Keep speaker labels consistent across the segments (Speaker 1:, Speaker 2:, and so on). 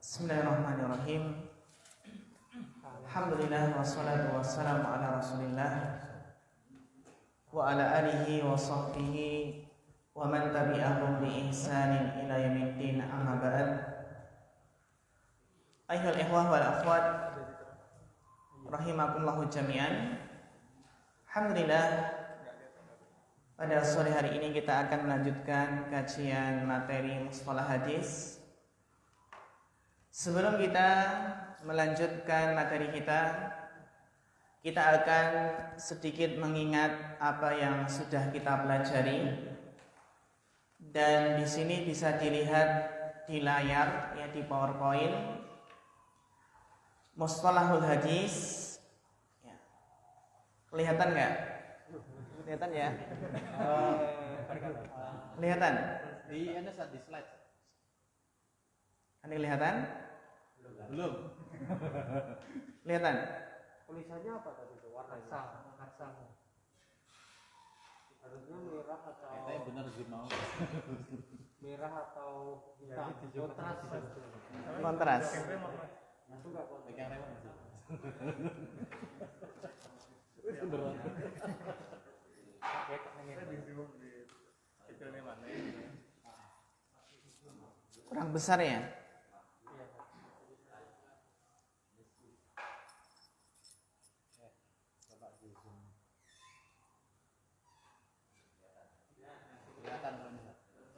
Speaker 1: Bismillahirrahmanirrahim. Alhamdulillah wassalatu wassalamu ala Rasulillah wa ala alihi wa sahbihi wa man tabi'ahum bi ihsanin ila yaumiddin, amma ba'd. Ayyuhal ikhwah wal akhwat rahimakumullah jami'an. Alhamdulillah, pada sore hari ini kita akan melanjutkan kajian materi mustalah hadis. Sebelum kita melanjutkan materi kita akan sedikit mengingat apa yang sudah kita pelajari. Dan di sini bisa dilihat di layar, ya, di PowerPoint, mustalahul hadis. Ya. Kelihatan nggak? Kelihatan ya? Kelihatan?
Speaker 2: Di slide.
Speaker 1: Anda kelihatan?
Speaker 2: Belum.
Speaker 1: Kelihatan?
Speaker 3: Tulisannya apa tadi itu? Warna asam. Harusnya merah atau
Speaker 2: Kayaknya benar sih mau.
Speaker 3: merah atau hitam. Kontras.
Speaker 1: Kontras.
Speaker 3: Masuk enggak kontras?
Speaker 2: Pegang remote sih.
Speaker 1: Kurang besar ya?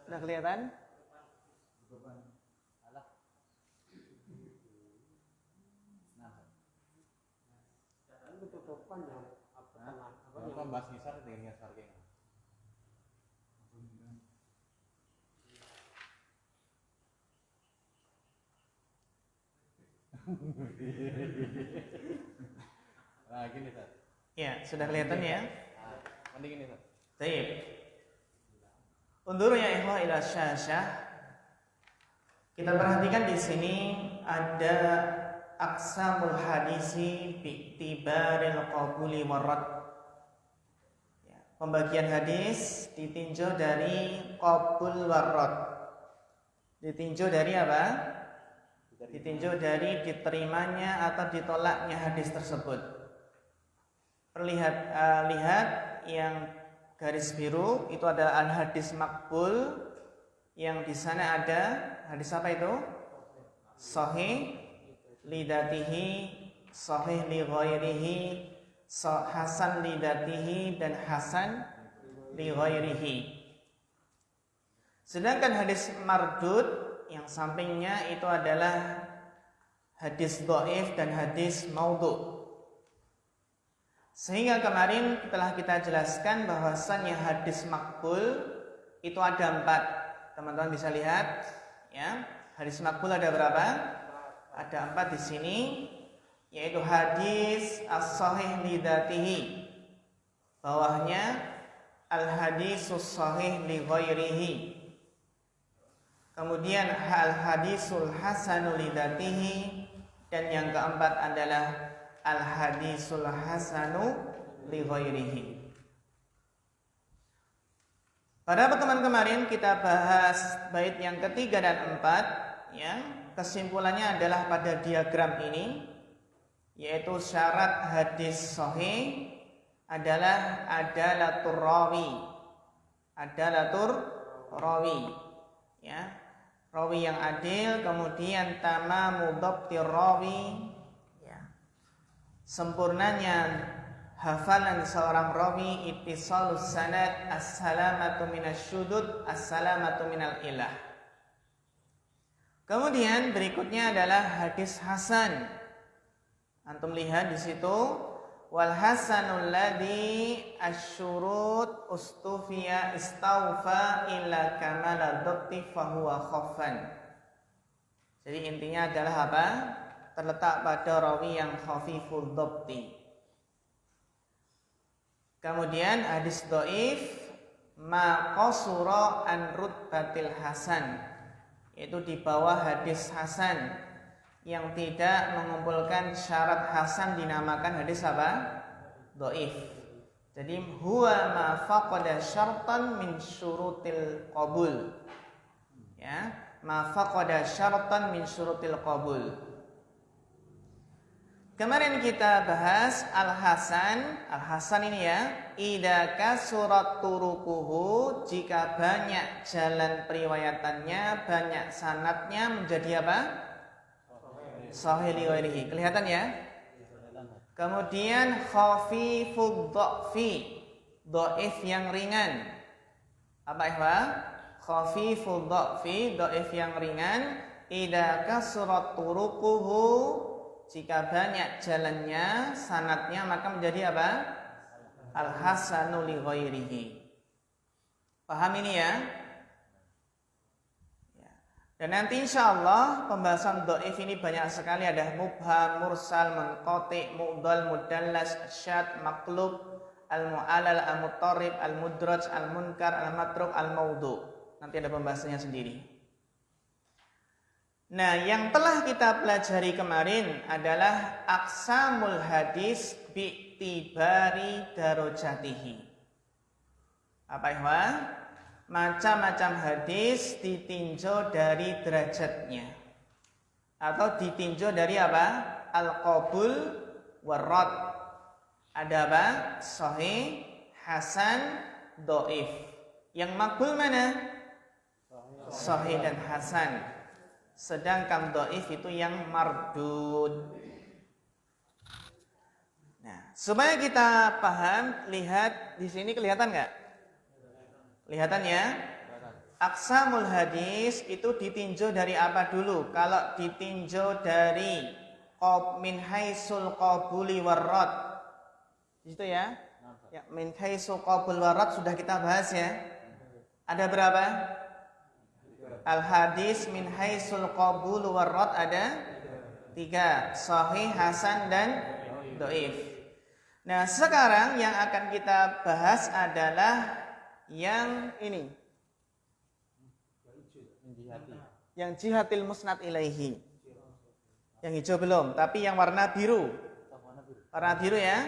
Speaker 1: Sudah kelihatan?
Speaker 3: Ini tutupan ya.
Speaker 2: Apa bahas ngisar dengan ngisar kayak Nah, gini, Ustaz.
Speaker 1: Ya, sudah kelihatan ya?
Speaker 2: Nanti gini, Ustaz.
Speaker 1: Baik. Undur ya ikhwah ila syasyah. Kita perhatikan di sini ada aqsamul hadisi bi'tibaril qabuli warad. Ya, pembagian hadis ditinjau dari qabul warad. Ditinjau dari apa? Ditinjau dari diterimanya atau ditolaknya hadis tersebut. Lihat yang garis biru itu ada al-hadis makbul, yang di sana ada hadis apa itu? Sahih lidatihi, sahih li ghairihi, hasan lidatihi, dan hasan li ghairihi. Sedangkan hadis mardud yang sampingnya itu adalah hadis dhaif dan hadis maudhu. Sehingga kemarin telah kita jelaskan bahwasannya hadis makbul itu ada 4. Teman-teman bisa lihat, ya. Hadis makbul ada berapa? Ada 4 di sini, yaitu hadis as-sahih lidatihi. Bawahnya al-hadisus sahih li ghairihi. Kemudian al-hadisul hasanu lidatihi, dan yang keempat adalah al-hadisul hasanu li ghairihi. Pada pertemuan kemarin kita bahas bait yang ketiga dan 4, ya. Kesimpulannya adalah pada diagram ini, yaitu syarat hadis sahih adalah adalatur rawi. Adalatur rawi, ya. Rawi yang adil, kemudian tamamu dhabtir rawi, sempurnanya hafalan seorang rawi, ittisalus sanad, as-salamatu minasyudud, as-salamatu minal ilah. Kemudian berikutnya adalah hadis hasan. Antum lihat di situ, wal hasanul ladzi asyurut ustufiya istaufa illa kamala dhabti fahuwa khaffan. Jadi intinya adalah apa? Terletak pada rawi yang khafiful dhabti. Kemudian hadis dhaif ma qasura an rutbatil hasan, yaitu di bawah hadis hasan yang tidak mengumpulkan syarat hasan dinamakan hadis apa? Dhaif. Jadi huwa ma faqada syartan min syurutil qabul. Ya, ma faqada syaratan min syurutil qabul. Kemarin kita bahas Al-Hasan ini ya, idza kasurat turuquhu, jika banyak jalan periwayatannya, banyak sanadnya menjadi apa? Sahih li ghairihi. Kelihatan ya? Kemudian khafifud dha'fi, dhaif yang ringan. Apa ikhwah? Khafifud dha'fi, dhaif yang ringan, idza kasurat turuquhu, jika banyak jalannya, sanadnya, maka menjadi apa? Al-hasanu li ghairihi. Paham ini ya? Dan nanti insya Allah pembahasan dhaif ini banyak sekali. Ada mubham, mursal, munqati, mu'dal, mudallas, syad, maqlub, al-mu'alal, al-mutarrib, al-mudraj, al-munkar, al-matruk, al-mawdu. Nanti ada pembahasannya sendiri. Nah, yang telah kita pelajari kemarin adalah aqsamul hadis bi'tibari darajatihi. Apa ikhwan? Macam-macam hadis ditinjau dari derajatnya. Atau ditinjau dari apa? Al-qabul warad. Ada apa? Sahih, hasan, dhaif. Yang makbul mana? Sahih dan hasan. Sedangkan dhaif itu yang mardud. Nah, supaya kita paham, lihat di sini kelihatan nggak? Kelihatan ya? Aqsamul hadis itu ditinjau dari apa dulu? Kalau ditinjau dari min haisul qabuli warrad. Di situ ya? Ya, min haisul qabul warrad sudah kita bahas ya. Ada berapa? Al-hadis min haisul qabul warrad ada 3, sahih, hasan dan dhaif. Nah, sekarang yang akan kita bahas adalah yang ini. Yang jihatil musnad ilaihi. Yang hijau belum, tapi yang warna biru. Warna biru ya.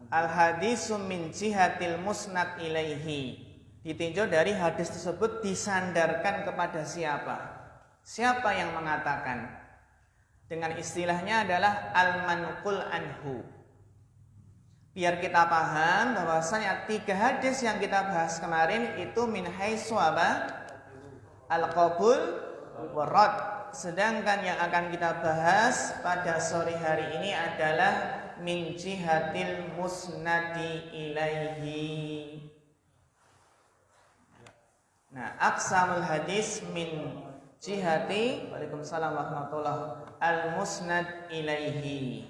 Speaker 1: Al-hadisu min jihatil musnad ilaihi. Ditinjau dari hadis tersebut disandarkan kepada siapa? Siapa yang mengatakan? Dengan istilahnya adalah al-manqul anhu. Biar kita paham bahwasanya 3 hadis yang kita bahas kemarin itu min haitsu apa? Al-qabul warad. Sedangkan yang akan kita bahas pada sore hari ini adalah min jihatil musnadi ilaihi. Nah, aqsamul hadis min jihati, waalaikumsalam warahmatullah, al-musnad ilaihi.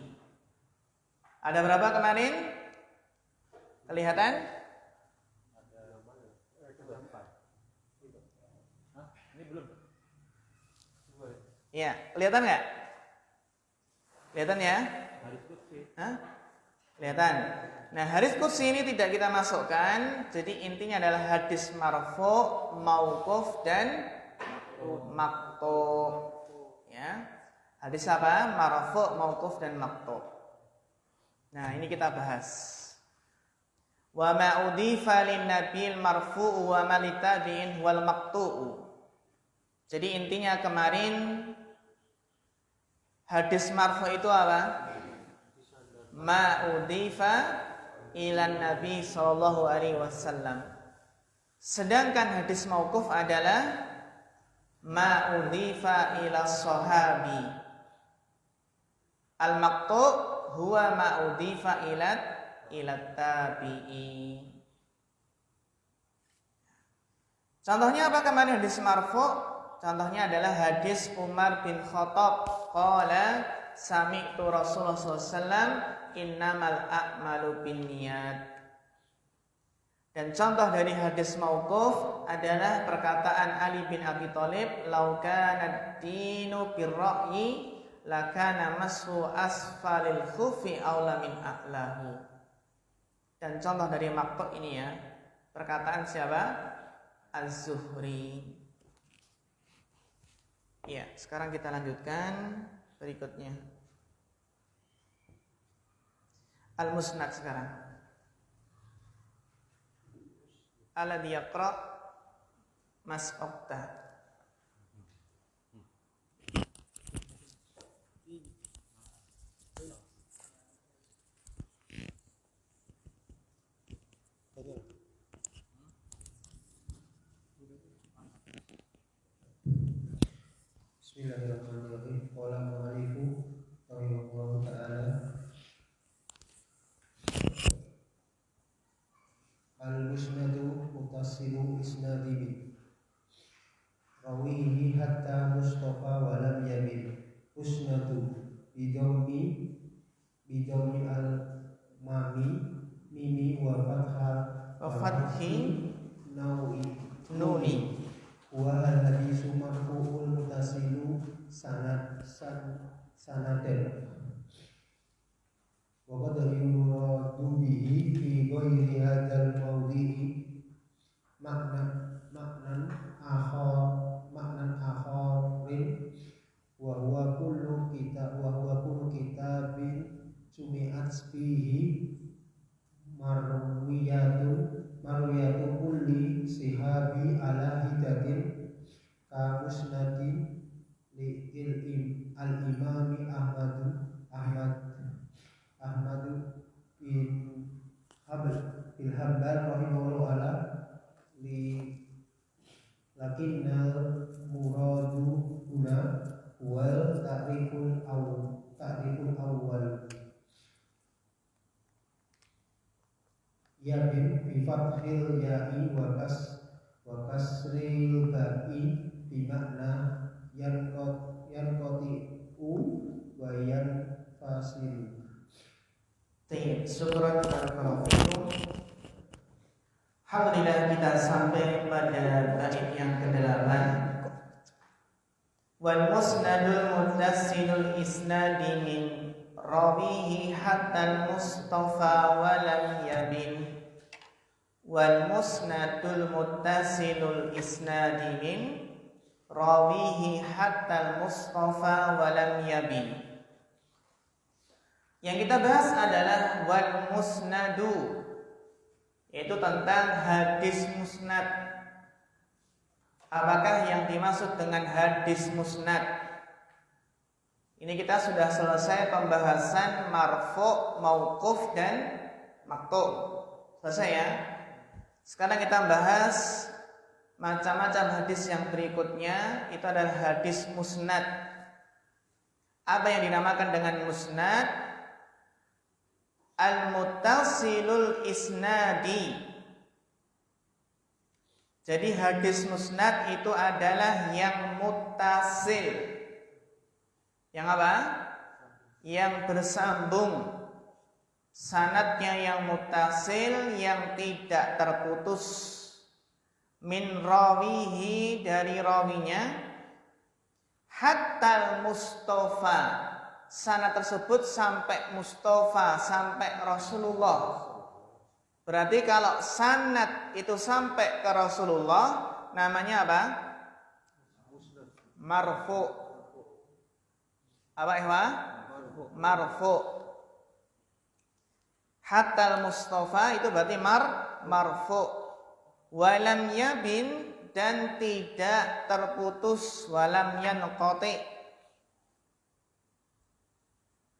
Speaker 1: Ada berapa kemarin? Kelihatan?
Speaker 2: Ini belum.
Speaker 1: Iya, kelihatan nggak? Kelihatan ya? Hah? Kelihatan. Nah, hadis qudsi ini tidak kita masukkan. Jadi intinya adalah hadis marfu', mauquf dan maqtu'. Ya. Hadis apa? Marfu', mauquf dan maqtu'. Nah, ini kita bahas. Wa ma udhifa lin nabil marfu'u wa ma litabi'in wal maqtu'u. Jadi intinya kemarin hadis marfu' itu apa? Ma udhifa ilan Nabi sallallahu alaihi wasallam. Sedangkan hadis mauquf adalah ma udhifa ila sahabi. Al maqtu' huwa ma udhifa ila tabi'i. Contohnya apa kemarin hadis marfu'? Contohnya adalah hadis Umar bin Khattab qala sami'tu Rasulullah sallallahu alaihi wasallam innamal a'malu binniyat. Dan contoh dari hadis mauquf adalah perkataan Ali bin Abi Thalib, "Lau kana ad-dinu bir-ra'yi lakana mashu asfalil khufi aula min a'lahu." Dan contoh dari maqtu' ini ya, perkataan siapa? Az-Zuhri. Ya, sekarang kita lanjutkan berikutnya. Al-Musnad sekarang. Alladhi yaqra Mas Okta.
Speaker 4: Bismillahirrahmanirrahim. Qala mu'allifu rahimahullahu ta'ala al-musnadu muttasilu isnadihi rawihi hatta mustafa wa lam yamin musnadu bidawmi al-mami mimi wa fathi nuni wa al-hadisu marfu'ul muttasilu sanadan wa qad yuradu bihi fi ghairi hadzal mawdi'i maknan akharin wa huwa kullu kitabin sumi'at fihi marwiyatu kulli sihabi ala hidatin ka musnadi li al-imami Ahmad bin Hanbal rahimahullah ala lakinnal muradu huna wal ta'riful awwal ya bin bi fathil ya'i wa kasril ba'i bi makna yanqati'u wa yanfasilu.
Speaker 1: Baik, syukuran barakallahu fikum. Alhamdulillah kita sampai pada bait yang ke-8. Wal musnadul muttasilul isnadi min rawihi hatta al-mustafa wa lam yabin. Wal musnadul muttasilul isnadi min rawihi hatta al-mustafa wa lam yabin. Yang kita bahas adalah wal musnadu, yaitu tentang hadis musnad. Apakah yang dimaksud dengan hadis musnad? Ini kita sudah selesai pembahasan marfu', mauquf dan maqtu'. Selesai ya? Sekarang kita bahas macam-macam hadis yang berikutnya. Itu adalah hadis musnad. Apa yang dinamakan dengan musnad? Al-muttasilul isnadi. Jadi hadis musnad itu adalah yang muttasil. Yang apa? Yang bersambung. Sanadnya yang muttasil, yang tidak terputus. Min rawihi, dari rawinya. Hatta al-mustafa, sanad tersebut sampai Mustafa, sampai Rasulullah. Berarti kalau sanad itu sampai ke Rasulullah, namanya apa? Marfu'. Apa ikhwah? Marfu'. Hatta al-Mustafa itu berarti marfu'. Walam yabin, dan tidak terputus. Walam yanqati'.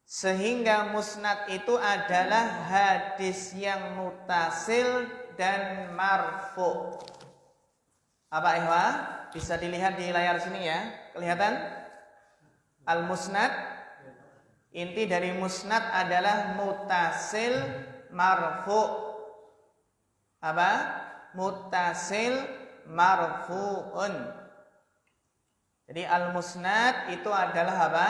Speaker 1: Sehingga musnad itu adalah hadis yang muttasil dan marfu'. Apa ikhwah? Bisa dilihat di layar sini ya. Kelihatan? Al-musnad. Inti dari musnad adalah muttasil marfu'. Apa? Muttasil marfu'un. Jadi al-musnad itu adalah apa?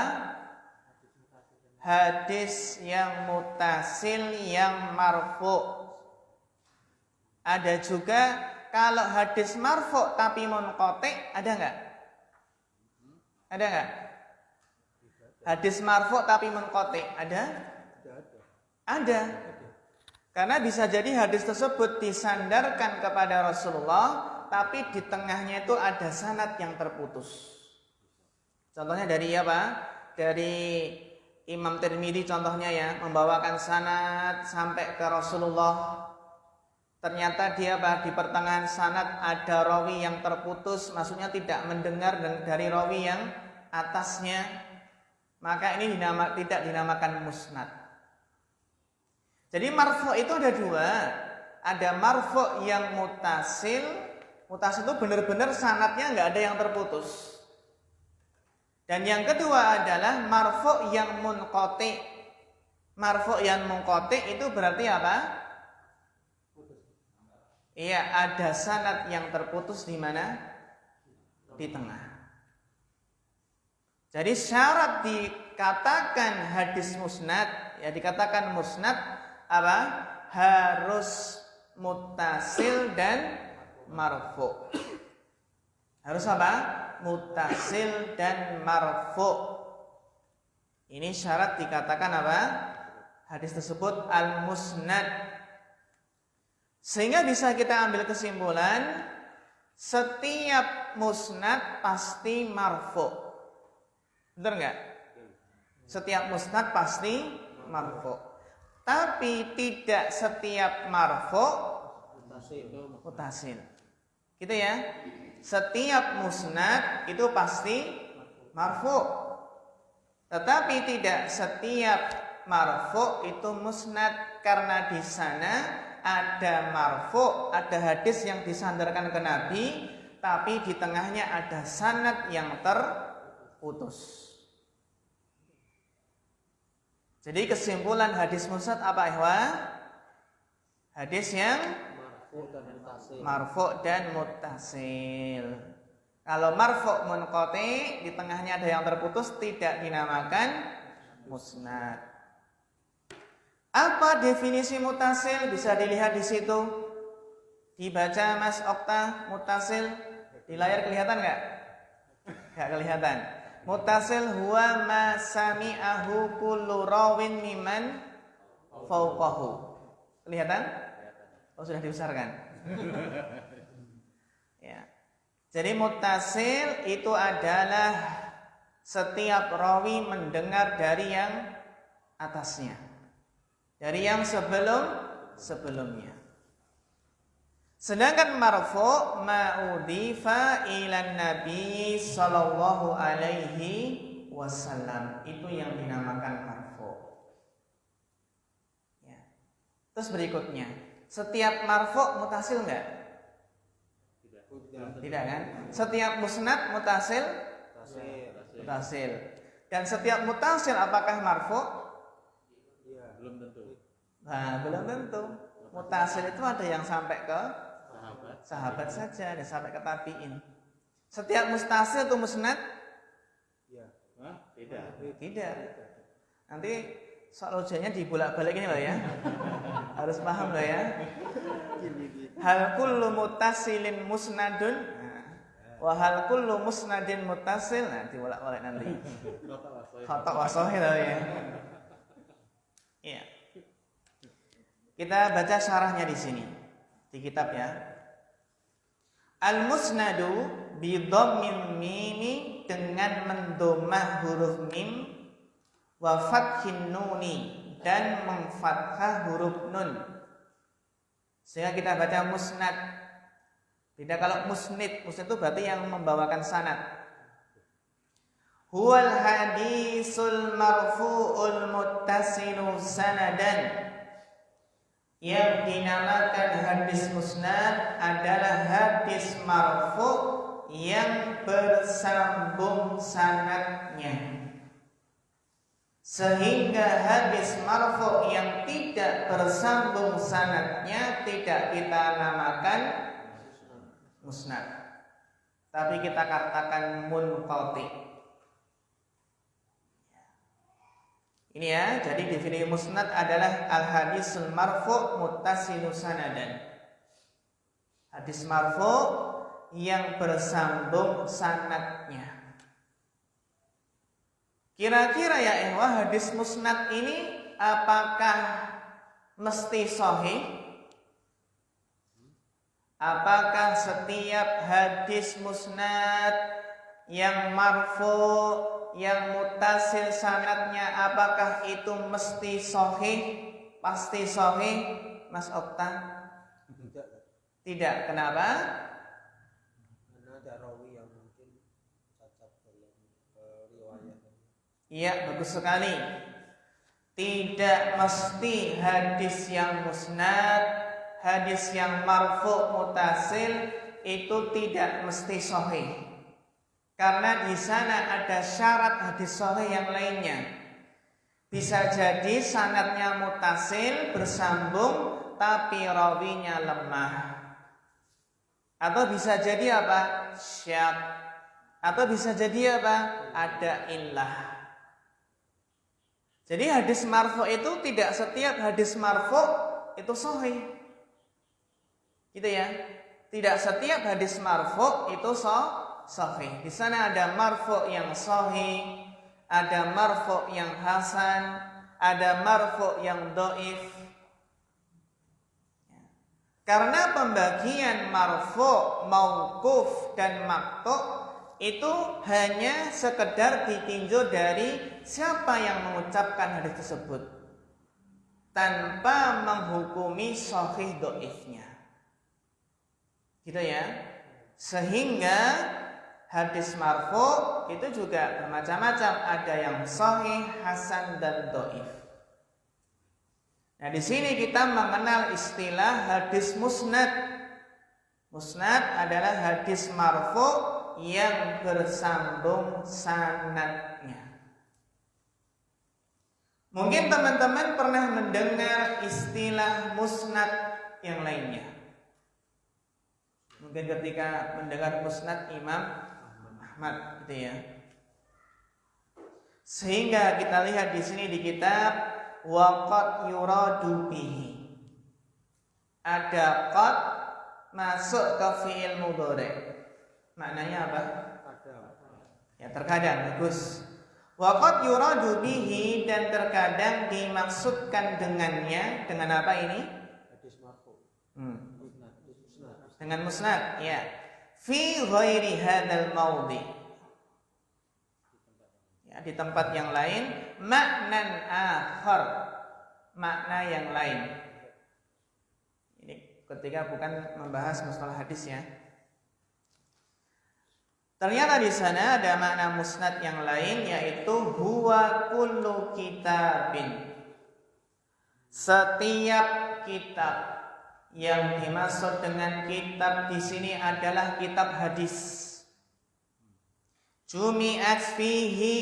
Speaker 1: Hadis yang muttasil, yang marfu'. Ada juga kalau hadis marfu' tapi munqati', ada enggak? Ada enggak? Hadis marfu' tapi munqati', ada? Ada. Karena bisa jadi hadis tersebut disandarkan kepada Rasulullah, tapi di tengahnya itu ada sanad yang terputus. Contohnya dari apa? Dari Imam Tirmidzi contohnya ya, membawakan sanad sampai ke Rasulullah. ternyata dia di pertengahan sanad ada rawi yang terputus, maksudnya tidak mendengar dari rawi yang atasnya, maka ini tidak dinamakan musnad. Jadi marfu itu ada dua, ada marfu yang mutasil. Mutasil itu benar-benar sanadnya nggak ada yang terputus. Dan yang kedua adalah marfu yang munqati. Marfu yang munqati itu berarti apa? Iya, ada sanad yang terputus di mana? Di tengah. Jadi syarat dikatakan hadis musnad, ya dikatakan musnad apa? Harus muttasil dan marfu. Harus apa? Muttasil dan marfu. Ini syarat dikatakan apa? Hadis tersebut al-musnad. Sehingga bisa kita ambil kesimpulan setiap musnad pasti marfu. Benar enggak? Setiap musnad pasti marfu. Tapi tidak setiap marfu mutasil. Gitu ya. Setiap musnad itu pasti marfu. Tetapi tidak setiap marfu itu musnad, karena di sana ada marfu, ada hadis yang disandarkan ke Nabi, tapi di tengahnya ada sanad yang terputus. Jadi kesimpulan hadis musnad apa, ikhwah? Hadis yang marfu dan muttasil. Kalau marfu munqati, di tengahnya ada yang terputus, tidak dinamakan musnad. Apa definisi mutasil? Bisa dilihat di situ. Dibaca Mas Okta, mutasil di layar kelihatan nggak? Nggak kelihatan. Mutasil huwa ma sami'ahu kullu rawin miman fauqahu. Kelihatan? Oh, sudah dibesarkan. Ya. Jadi mutasil itu adalah setiap rawi mendengar dari yang atasnya, dari yang sebelumnya. Sedangkan marfu ma'udhifa ilan nabi sallallahu alaihi wasallam, itu yang dinamakan marfu. Ya. Terus berikutnya, setiap marfu mutasil enggak? Tidak kan? Setiap musnad mutasil? Mutasil. Dan setiap mutasil apakah marfu?
Speaker 2: Belum tentu.
Speaker 1: Nah, belum tentu. Mutasil itu ada yang sampai ke sahabat saja, ada sampai ke tabi'in. Setiap mustasil itu musnad? Tidak. Nanti soal ujiannya dibolak-balik ini loh ya. Harus paham loh ya. Hal kullu muttasilin musnadun, wa hal kullu musnadin muttasil. Nah, dibolak-balik nanti. Khata wa sahih loh ya. Iya. Kita baca syarahnya di sini di kitab ya. Al-musnadu bi dhammil mim, dengan mendomah huruf mim, wa fathin nuni, dan memfathah huruf nun. Sehingga kita baca musnad. Beda kalau musnid. Musnid itu berarti yang membawakan sanad. Huwal hadisul marfu'ul muttasilu sanadan. Yang dinamakan hadis musnad adalah hadis marfu yang bersambung sanadnya. Sehingga hadis marfu yang tidak bersambung sanadnya tidak kita namakan musnad, tapi kita katakan munqati. Ini ya, jadi definisi musnad adalah al-hadisul marfu muttasilu sanadan. Hadis marfu yang bersambung sanadnya. Kira-kira ya ikhwah, hadis musnad ini apakah mesti sahih? Apakah setiap hadis musnad yang marfu, yang muttasil sanadnya, apakah itu mesti sahih? Pasti sahih, Mas Okta? Tidak. Kenapa?
Speaker 3: Karena ada rawi yang mungkin cacat dalam riwayat.
Speaker 1: Iya, bagus sekali. Tidak mesti hadis yang musnad, hadis yang marfu' mutasil itu tidak mesti sahih. Karena di sana ada syarat hadis sahih yang lainnya. Bisa jadi sanadnya mutasil bersambung tapi rawinya lemah. Atau bisa jadi apa? Syadz. Atau bisa jadi apa? Ada illah. Jadi hadis marfu itu tidak setiap hadis marfu itu sahih. Gitu ya. Tidak setiap hadis marfu itu sahih. Di sana ada marfu yang sahih, ada marfu yang hasan, ada marfu yang dhaif. Karena pembagian marfu, mauquf dan maqtu' itu hanya sekedar ditinjau dari siapa yang mengucapkan hadis tersebut tanpa menghukumi sahih dhaifnya. Gitu ya. Sehingga hadis marfu itu juga bermacam-macam, ada yang sahih, hasan dan dhaif. Nah, di sini kita mengenal istilah hadis musnad. Musnad adalah hadis marfu yang bersambung sanadnya. Mungkin teman-teman pernah mendengar istilah musnad yang lainnya. Mungkin ketika mendengar musnad Imam Ahmad, gitu ya. Sehingga kita lihat di sini di kitab waqad yuradu bihi. Ada qad masuk ke fi'il mudhari'. Maknanya apa? Ya, terkadang, bagus. Waqad yuradu bihi, dan terkadang dimaksudkan dengannya. Dengan apa ini?
Speaker 3: Hadis marfu.
Speaker 1: Dengan musnad, ya. Fi ghairi hadzal maudhi. Ya, di tempat yang lain, maknan akhar, makna yang lain. Ini ketika bukan membahas mustalah hadis ya. Ternyata di sana ada makna musnad yang lain, yaitu huwa kullu kitabin. Setiap kitab. Yang dimaksud dengan kitab di sini adalah kitab hadis. Jumi'at fihi,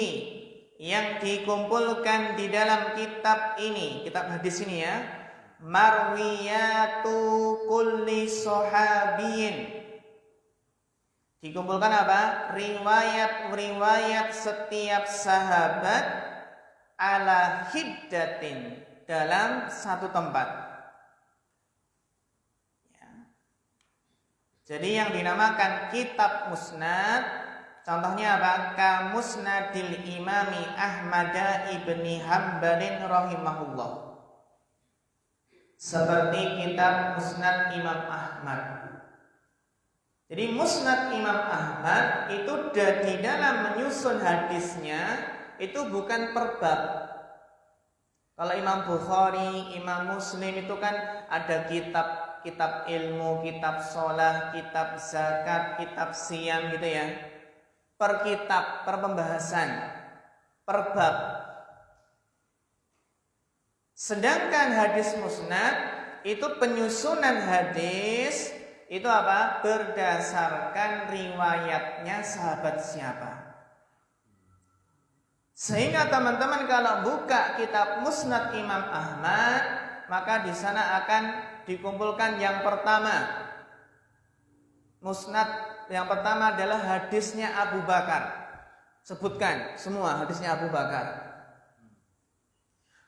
Speaker 1: yang dikumpulkan di dalam kitab ini, kitab hadis ini ya. Marwiyatu kulli sahabiyin. Dikumpulkan apa? Riwayat-riwayat setiap sahabat ala hiddatin, dalam satu tempat. Ya. Jadi yang dinamakan kitab musnad, contohnya apa? Ka musnadil imami Ahmad ibni Hambalin rahimahullah. Seperti kitab musnad Imam Ahmad. Jadi musnad Imam Ahmad itu di dalam menyusun hadisnya itu bukan per bab. Kalau Imam Bukhari, Imam Muslim itu kan ada kitab ilmu, kitab sholat, kitab zakat, kitab siyam gitu ya. Per kitab, per pembahasan, per bab. Sedangkan hadis musnad itu penyusunan hadis itu apa? Berdasarkan riwayatnya sahabat siapa. Sehingga teman-teman kalau buka kitab Musnad Imam Ahmad, maka di sana akan dikumpulkan yang pertama. Musnad yang pertama adalah hadisnya Abu Bakar. Sebutkan semua hadisnya Abu Bakar.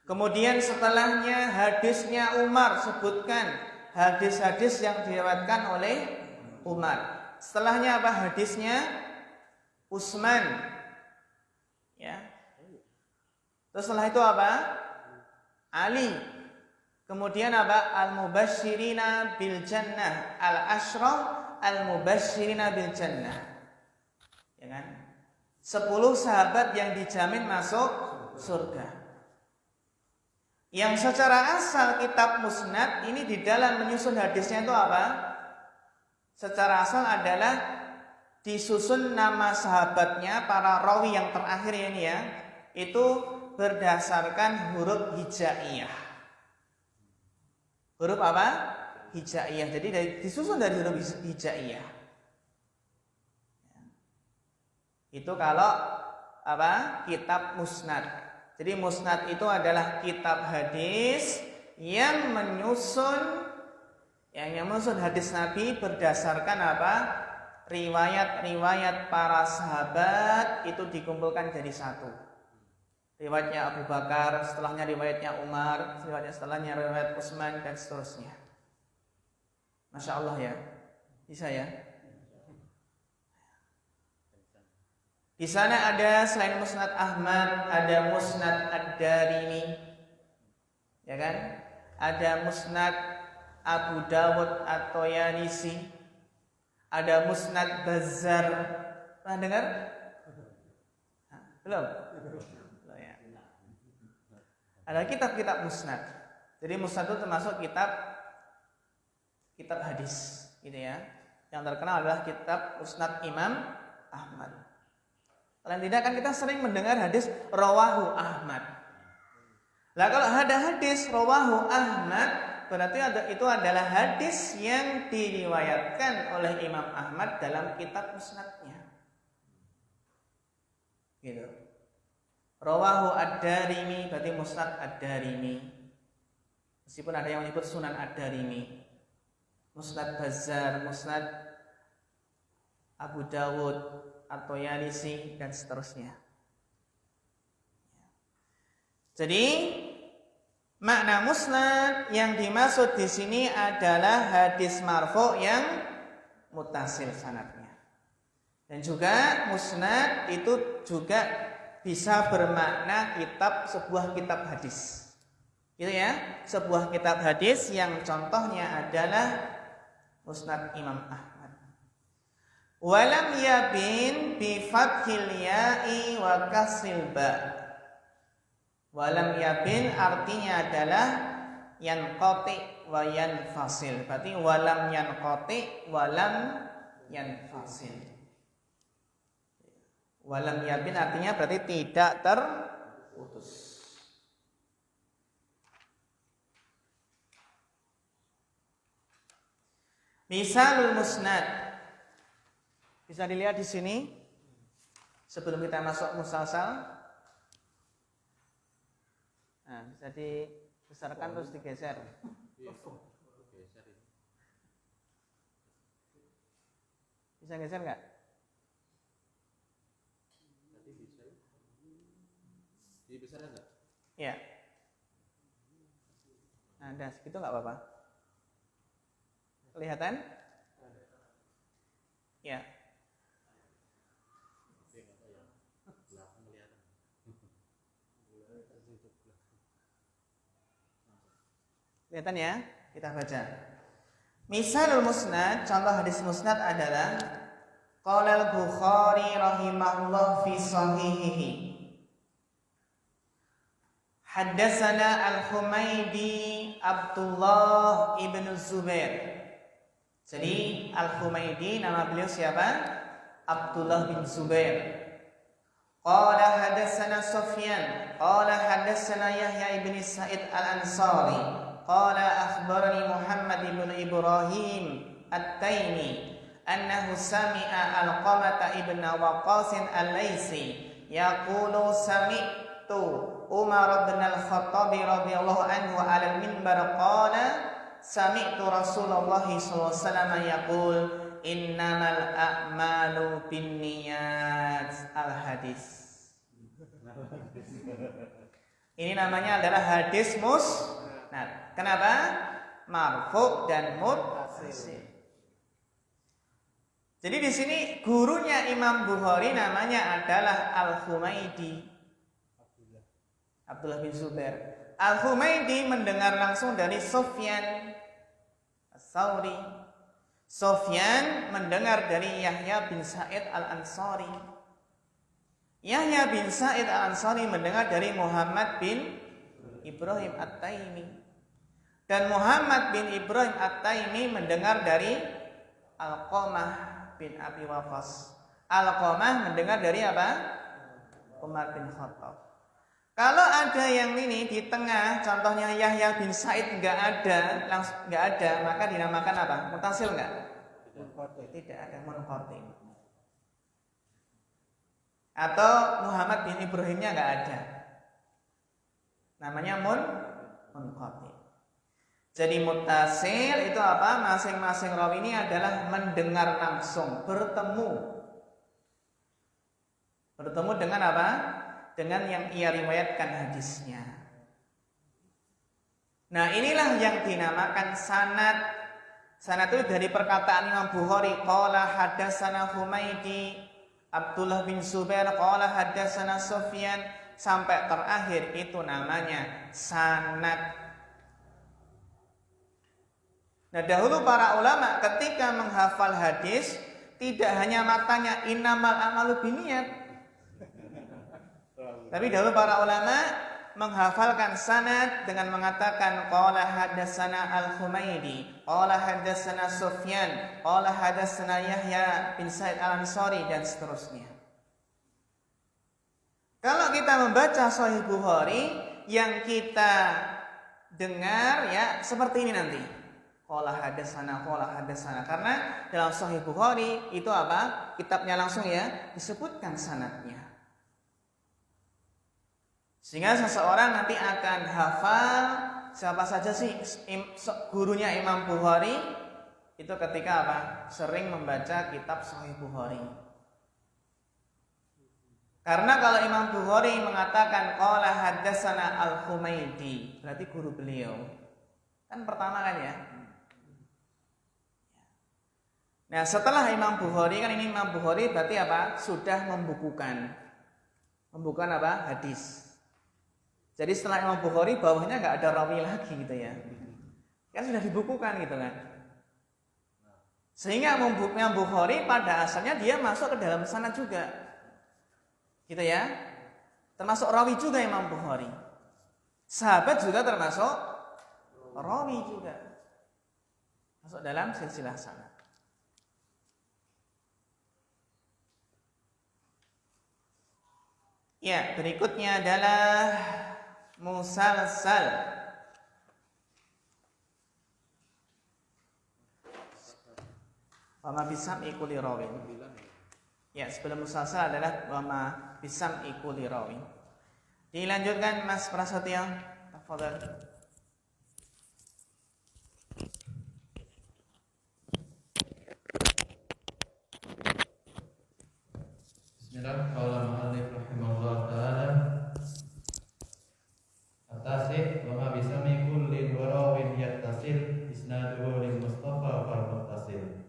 Speaker 1: Kemudian setelahnya hadisnya Umar, sebutkan hadis-hadis yang diriwayatkan oleh Umar. Setelahnya apa? Hadisnya Utsman. Ya. Terus setelah itu apa? Ali. Kemudian apa? Al-Mubashshirina bil Jannah, al-Ashrah al-Mubashshirina bil Jannah. Ya kan? 10 sahabat yang dijamin masuk surga. Yang secara asal kitab musnad ini di dalam menyusun hadisnya itu apa? secara asal adalah disusun nama sahabatnya, para rawi yang terakhir ini ya, itu berdasarkan huruf hijaiyah. Huruf apa? Hijaiyah. Jadi disusun dari huruf hijaiyah. Itu kalau apa? Kitab musnad. Jadi musnad itu adalah kitab hadis yang menyusun hadis Nabi berdasarkan apa? Riwayat-riwayat para sahabat itu dikumpulkan jadi satu. Riwayatnya Abu Bakar, setelahnya riwayatnya Umar, setelahnya riwayat Utsman dan seterusnya. Masya Allah ya, bisa ya. Di sana ada selain Musnad Ahmad, ada Musnad Ad-Darimi, ya kan? Ada Musnad Abu Dawud atau Yanisi, ada Musnad Bazzar. Pernah dengar? Belum? Belum ya. Ada kitab-kitab musnad. Jadi musnad itu termasuk kitab hadis, gitu ya. Yang terkenal adalah kitab Musnad Imam Ahmad. Kalau tidak kan kita sering mendengar hadis rawahu Ahmad. Lah kalau ada hadis rawahu Ahmad, berarti itu adalah hadis yang diriwayatkan oleh Imam Ahmad dalam kitab musnadnya. Gitu. Rawahu Ad-Darimi berarti Musnad Ad-Darimi. Meskipun ada yang menyebut Sunan Ad-Darimi. Musnad Bazzar, Musnad Abu Dawud atau Yanisi dan seterusnya. Jadi makna musnad yang dimaksud di sini adalah hadis marfu yang muttasil sanadnya. Dan juga musnad itu juga bisa bermakna sebuah kitab hadis. Gitu ya, sebuah kitab hadis yang contohnya adalah Musnad Imam Ahmad. Walam yabin bi fathil ya'i wa kasril ba. Walam yabin artinya adalah yanqati wa yanfasil. Berarti walam yanqati walam yanfasil. Walam yabin artinya berarti tidak terputus. Misalul musnad. Bisa dilihat di sini sebelum kita masuk musalsal. Nah, bisa dibesarkan terus digeser. Bisa geser enggak?
Speaker 2: Dibesarkan enggak?
Speaker 1: Iya. Nah, udah segitu enggak apa-apa. Kelihatan? Ya. Kelihatan ya? Kita baca. Misalul musnad, contoh hadis musnad adalah qala al-Bukhari rahimahullah fi sahihihi. Haddatsana al-Humaydi Abdullah ibn Zubair. Jadi Al-Humaydi nama beliau siapa? Abdullah bin Zubair. Qala hadatsana Sufyan, qala hadatsana Yahya ibn Sa'id Al-Ansari, qala akhbarani Muhammad ibn Ibrahim At-Taimi annahu sami'a Al-Qamah ibn Waqqas Al-Laisi yaqulu sami'tu Umar bin Al-Khattab radhiyallahu anhu 'ala al-minbar qala sami'tu Rasulullah sallallahu alaihi wasallam yaqul innamal a'malu binniyat. Al-hadis. Ini namanya adalah hadis musnad. Kenapa? Marfu dan muttasil. Jadi di sini gurunya Imam Bukhari namanya adalah Al-Humaydi. Abdullah bin Zubair. Al-Humaydi mendengar langsung dari Sufyan As-Sauri. Sufyan mendengar dari Yahya bin Sa'id Al-Ansari. Yahya bin Sa'id Al-Ansari mendengar dari Muhammad bin Ibrahim At-Taimi. Dan Muhammad bin Ibrahim At-Taimi mendengar dari Alqamah bin Abi Waqqas. Alqamah mendengar dari apa? Umar bin Khattab. Kalau ada yang ini di tengah, contohnya Yahya bin Sa'id nggak ada, maka dinamakan apa? Mutasil nggak? Tidak ada, munqati. Atau Muhammad bin Ibrahimnya nggak ada, namanya munqati. Jadi mutasil itu apa? Masing-masing rawi ini adalah mendengar langsung, bertemu dengan apa? Dengan yang ia riwayatkan hadisnya. Nah, inilah yang dinamakan sanad. Sanad itu dari perkataan Imam Bukhari, qala hadatsana Humaydi, Abdullah bin Zubair qala hadatsana Sufyan, sampai terakhir itu namanya sanad. Nah, dahulu para ulama ketika menghafal hadis tidak hanya matanya innamal a'malu binniyat. Tapi dahulu para ulama menghafalkan sanad dengan mengatakan qala hadatsana Al-Humaydi, qala hadatsana Sufyan, qala hadatsana Yahya bin Sa'id Al-Ansari dan seterusnya. Kalau kita membaca Sahih Bukhari, yang kita dengar ya seperti ini nanti. Qala hadatsana, karena dalam Sahih Bukhari itu apa? Kitabnya langsung ya disebutkan sanadnya. Sehingga seseorang nanti akan hafal siapa saja sih gurunya Imam Bukhari itu ketika apa? Sering membaca kitab Sahih Bukhari. Karena kalau Imam Bukhari mengatakan qala hadatsana Al-Humaydi, berarti guru beliau. Kan pertama kan ya? Nah, setelah Imam Bukhari kan ini Imam Bukhari berarti apa? Sudah membukukan apa? Hadis. Jadi setelah Imam Bukhari bawahnya nggak ada rawi lagi gitu ya. Kan sudah dibukukan gitu kan. Sehingga Imam Bukhari pada asalnya dia masuk ke dalam sanad juga. Gitu ya. Termasuk rawi juga Imam Bukhari. Sahabat juga termasuk rawi juga. Masuk dalam silsilah sanad. Ya, berikutnya adalah musalsal. Wama bisam ikuli rawin. Ya, sebelum musalsal adalah wama bisam ikuli rawin. Dilanjutkan Mas Prasetyo. Tafadhal.
Speaker 5: Bismillahirrahmanirrahim. Rahimahullah ta'ala. Atasih wa ma bisami kulli warawin yattasil isnaduhu lil Mustafa fal muttasil.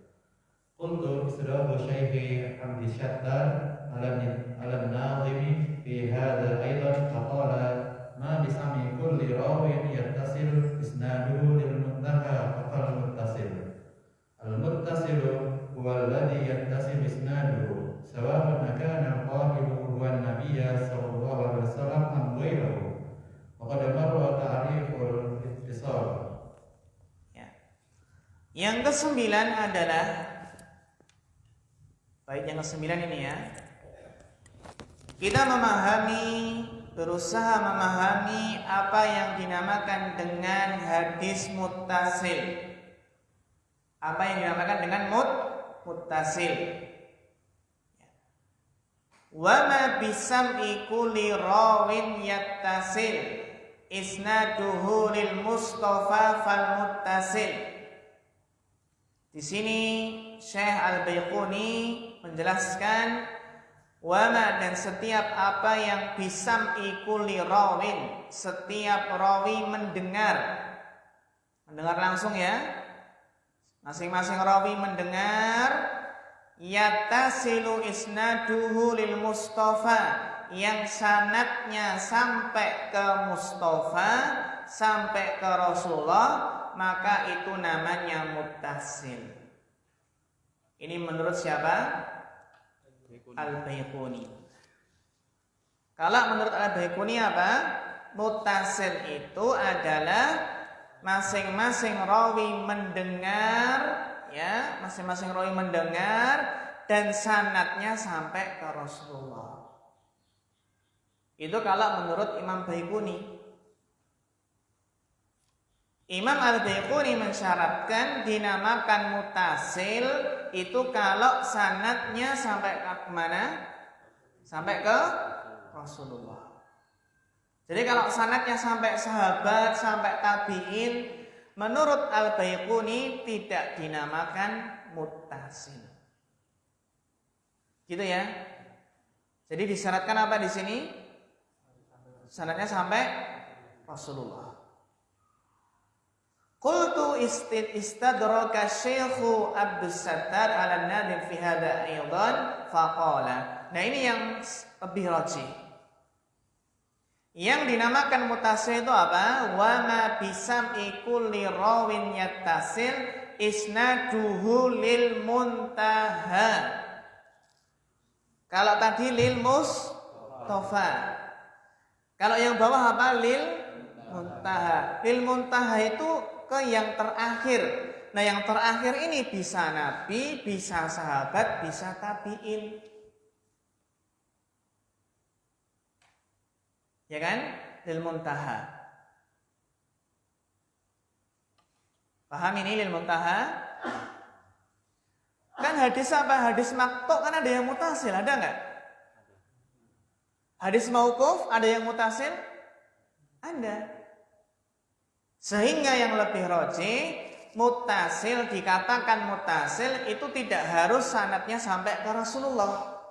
Speaker 5: Qultu israbu syaihi Hamdi Syattar alam nazimi fi hadha aidan faqala ma bisami kulli rawin yattasil isnaduhu lil muntaha fal muttasil. Al muttasilu huwa alladhi yattasil isnaduhu sawa'un akana al-qa'ilu huwa an-nabiyya sallallahu alaihi wasallam am ghairuhu. Maqad marra ta'riful ittisal.
Speaker 1: Ya. Yang kesembilan adalah yang kesembilan ini ya. Kita berusaha memahami apa yang dinamakan dengan hadis muttasil. Apa yang dinamakan dengan muttasil. Wa ma bisam'i kulli rawin yattasil isnaduhu lil Mustafa fal muttasil. Di sini Syekh Al-Baiquni menjelaskan wama dan setiap apa yang bisam'i kulli rawin, setiap rawi mendengar langsung ya, masing-masing rawi mendengar, yattasilu isnaduhu lil Mustafa, yang sanadnya sampai ke Mustafa, sampai ke Rasulullah, maka itu namanya muttasil. Ini menurut siapa? Al-Baiquni. Kalau menurut Al-Baiquni apa? Muttasil itu adalah masing-masing rawi mendengar ya, masing-masing rawi mendengar dan sanadnya sampai ke Rasulullah. Itu kalau menurut Imam Baiquni. Imam Al-Baiquni mensyaratkan dinamakan mutasil itu kalau sanadnya sampai ke mana? Sampai ke Rasulullah. Jadi kalau sanadnya sampai sahabat, sampai tabi'in, menurut Al-Baiquni tidak dinamakan muttasil. Gitu ya. Jadi disyaratkan apa di sini? Sanadnya sampai Rasulullah. Qultu istadraka Syekhu Abdus Sattar 'ala an-Nadim fi hadha aidan faqala. Nah, ini yang lebih rajih. Yang dinamakan mutasil itu apa? Wa ma bisam'i kulli rawin yattasil isnaduhu lil muntaha. Kalau tadi lil mustafa. Kalau yang bawah apa? Lil muntaha. Lil muntaha itu ke yang terakhir. Nah, yang terakhir ini bisa nabi, bisa sahabat, bisa tabi'in. Ya kan? Lil muntaha. Paham ini lil muntaha? Kan hadis apa? Hadis maqtu kan ada yang mutasil, ada enggak? Hadis mauquf ada yang mutasil? Ada. Sehingga yang lebih rajih, mutasil dikatakan mutasil itu tidak harus sanadnya sampai ke Rasulullah.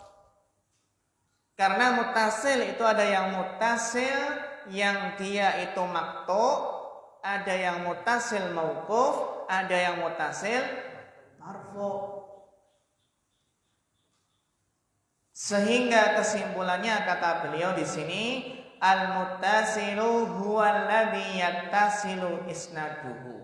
Speaker 1: Karena mutasil itu ada yang mutasil yang dia itu maqtu, ada yang mutasil mauquf, ada yang mutasil marfu. Sehingga kesimpulannya kata beliau di sini, al-muttasilu huwallazi yattasilu isnaduhu.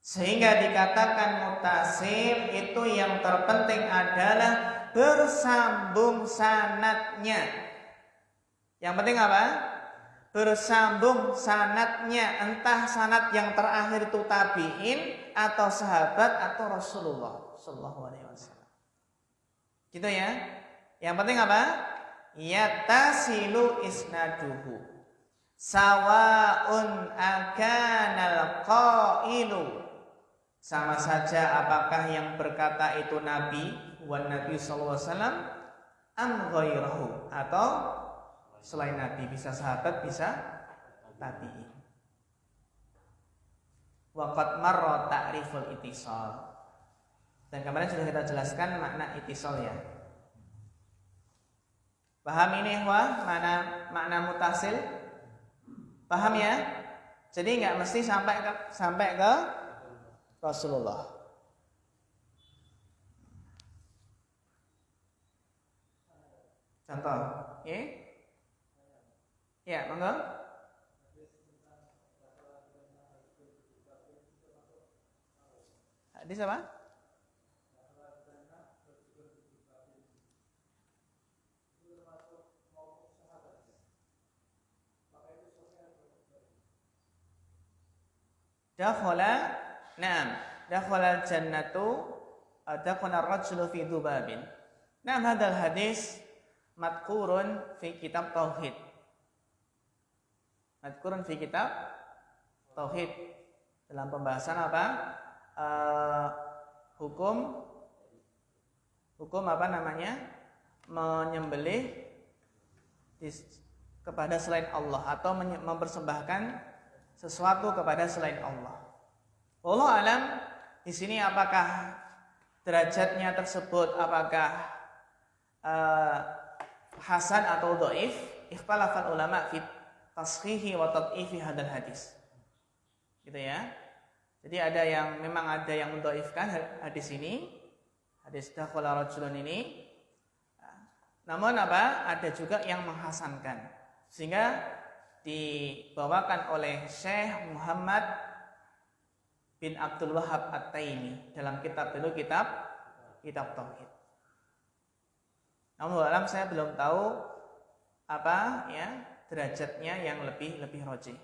Speaker 1: Sehingga dikatakan muttasil itu yang terpenting adalah bersambung sanadnya. Yang penting apa? Bersambung sanadnya, entah sanad yang terakhir itu tabi'in atau sahabat atau Rasulullah sallallahu alaihi wasallam. Gitu ya. Yang penting apa? Yattasilu isnaduhu sawa'un akanal qailu, sama saja apakah yang berkata itu nabi wan nabi sallallahu alaihi wasallam am ghairahu, atau selain nabi, bisa sahabat, bisa tabi'in. Wa qad marra ta'riful ittisal, dan kemarin sudah kita jelaskan makna ittisal ya. Paham ini wah makna mutasil? Paham ya? Jadi nggak mesti sampai ke Rasulullah. Contoh, ya? Ya, monggo. Hadis apa? Dakhala jannatu dakhala ar-rajulu fi dhubabin. Naam, hadal hadis madkurun fi kitab tauhid. Madkurun fi kitab tauhid, dalam pembahasan apa? Hukum apa namanya? Menyembelih kepada selain Allah atau mempersembahkan sesuatu kepada selain Allah. Wallahu alam, di sini apakah derajatnya tersebut apakah hasan atau dhaif? Ikhtalafal ulama fi tashihi wa tad'ifi hadal hadis. Gitu ya. Jadi memang ada yang mendhaifkan hadis ini, hadis dakhala rajulun ini. Namun ada juga yang menghasankan. Sehingga dibawakan oleh Syekh Muhammad bin Abdul Wahhab At-Taimi dalam kitab tauhid. Namun dalam saya belum tahu apa ya derajatnya yang lebih rajih.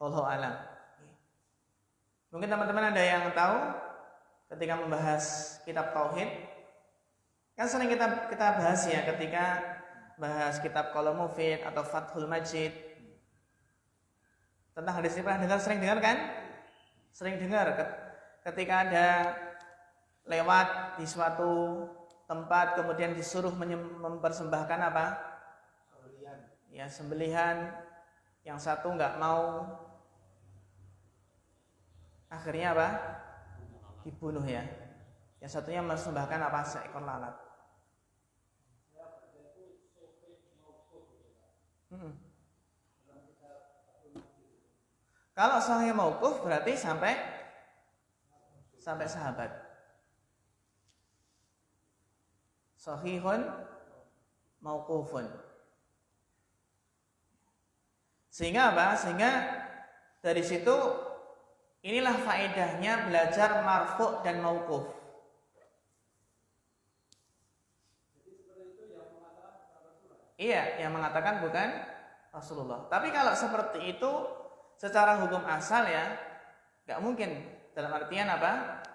Speaker 1: Wallahu alam. Mungkin teman-teman ada yang tahu ketika membahas kitab tauhid, kan sering kita bahas ya ketika bahas kitab Qaulul Mufid atau Fathul Majid. Tentang hadis ini pernah dengar, sering dengar kan? Sering dengar ketika ada lewat di suatu tempat kemudian disuruh mempersembahkan apa? Ya, sembelihan. Yang satu nggak mau, akhirnya apa? Dibunuh ya. Yang satunya mempersembahkan apa? Seekor lalat. Kalau sahih mauquf berarti sampai sahabat. Sahihun mauqufun. Sehingga apa? Sehingga dari situ inilah faedahnya belajar marfu' dan mauquf. Iya, yang mengatakan bukan Rasulullah. Tapi kalau seperti itu secara hukum asal ya nggak mungkin. Dalam artian apa?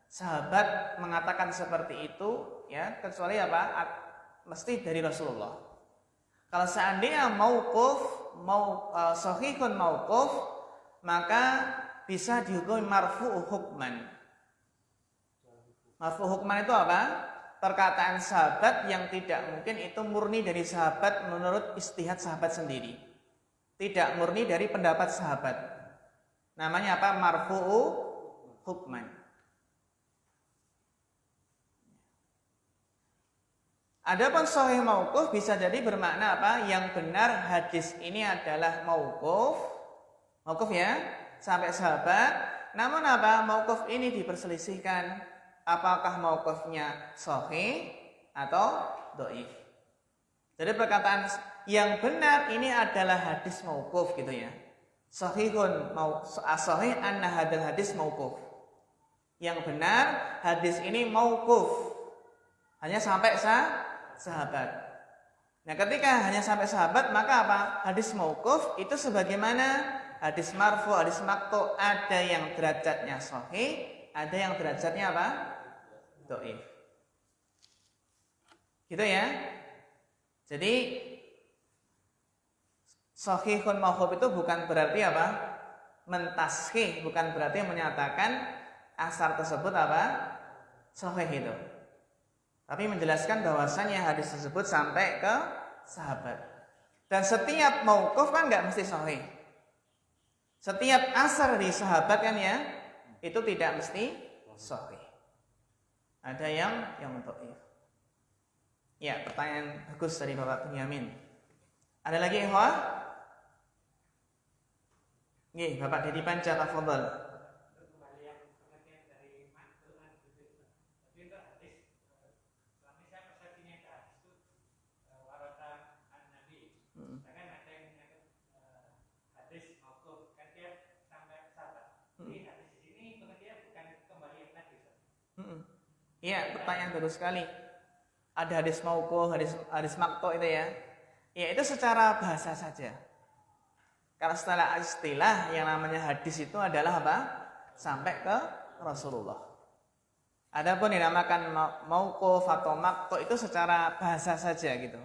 Speaker 1: Sahabat mengatakan seperti itu ya, kecuali apa? Mesti dari Rasulullah. Kalau seandainya sahihun mauquf, maka bisa dihukumi marfu' hukman. Marfu' hukman itu apa? Perkataan sahabat yang tidak mungkin itu murni dari sahabat menurut ijtihad sahabat sendiri. Tidak murni dari pendapat sahabat. Namanya apa? Marfu'u hukman. Adapun sahih mauquf bisa jadi bermakna apa? Yang benar hadis ini adalah mauquf. Mauquf ya, sampai sahabat. Namun apa? Mauquf ini diperselisihkan. Apakah mauqufnya sahih atau dhaif? Jadi perkataan yang benar ini adalah hadis mauquf gitu ya. Sahih anna hadzal hadis mauquf. Yang benar hadis ini mauquf. Hanya sampai sahabat. Nah, ketika hanya sampai sahabat, maka apa? Hadis mauquf itu sebagaimana hadis marfu, hadis maqtu, ada yang derajatnya sahih, ada yang derajatnya apa? Dhaif. Gitu ya. Jadi sahihun mauquf itu bukan berarti apa? Mentashih, bukan berarti menyatakan asar tersebut apa? Sahih itu. Tapi menjelaskan bahwasannya hadis tersebut sampai ke sahabat. Dan setiap mauquf kan enggak mesti sahih. Setiap asar di sahabat kan ya, itu tidak mesti sahih. Ada yang dhaif. Ya, pertanyaan bagus dari Bapak Bunyamin. Ada lagi ikhwah? Nih, Bapak Dedi Panca, tafadhol. Iya, pertanyaan bagus sekali. Ada hadis mauquf, hadis maqtu itu ya. Ya, itu secara bahasa saja. Karena setelah istilah yang namanya hadis itu adalah apa? Sampai ke Rasulullah. Adapun dinamakan mauquf atau maqtu itu secara bahasa saja gitu.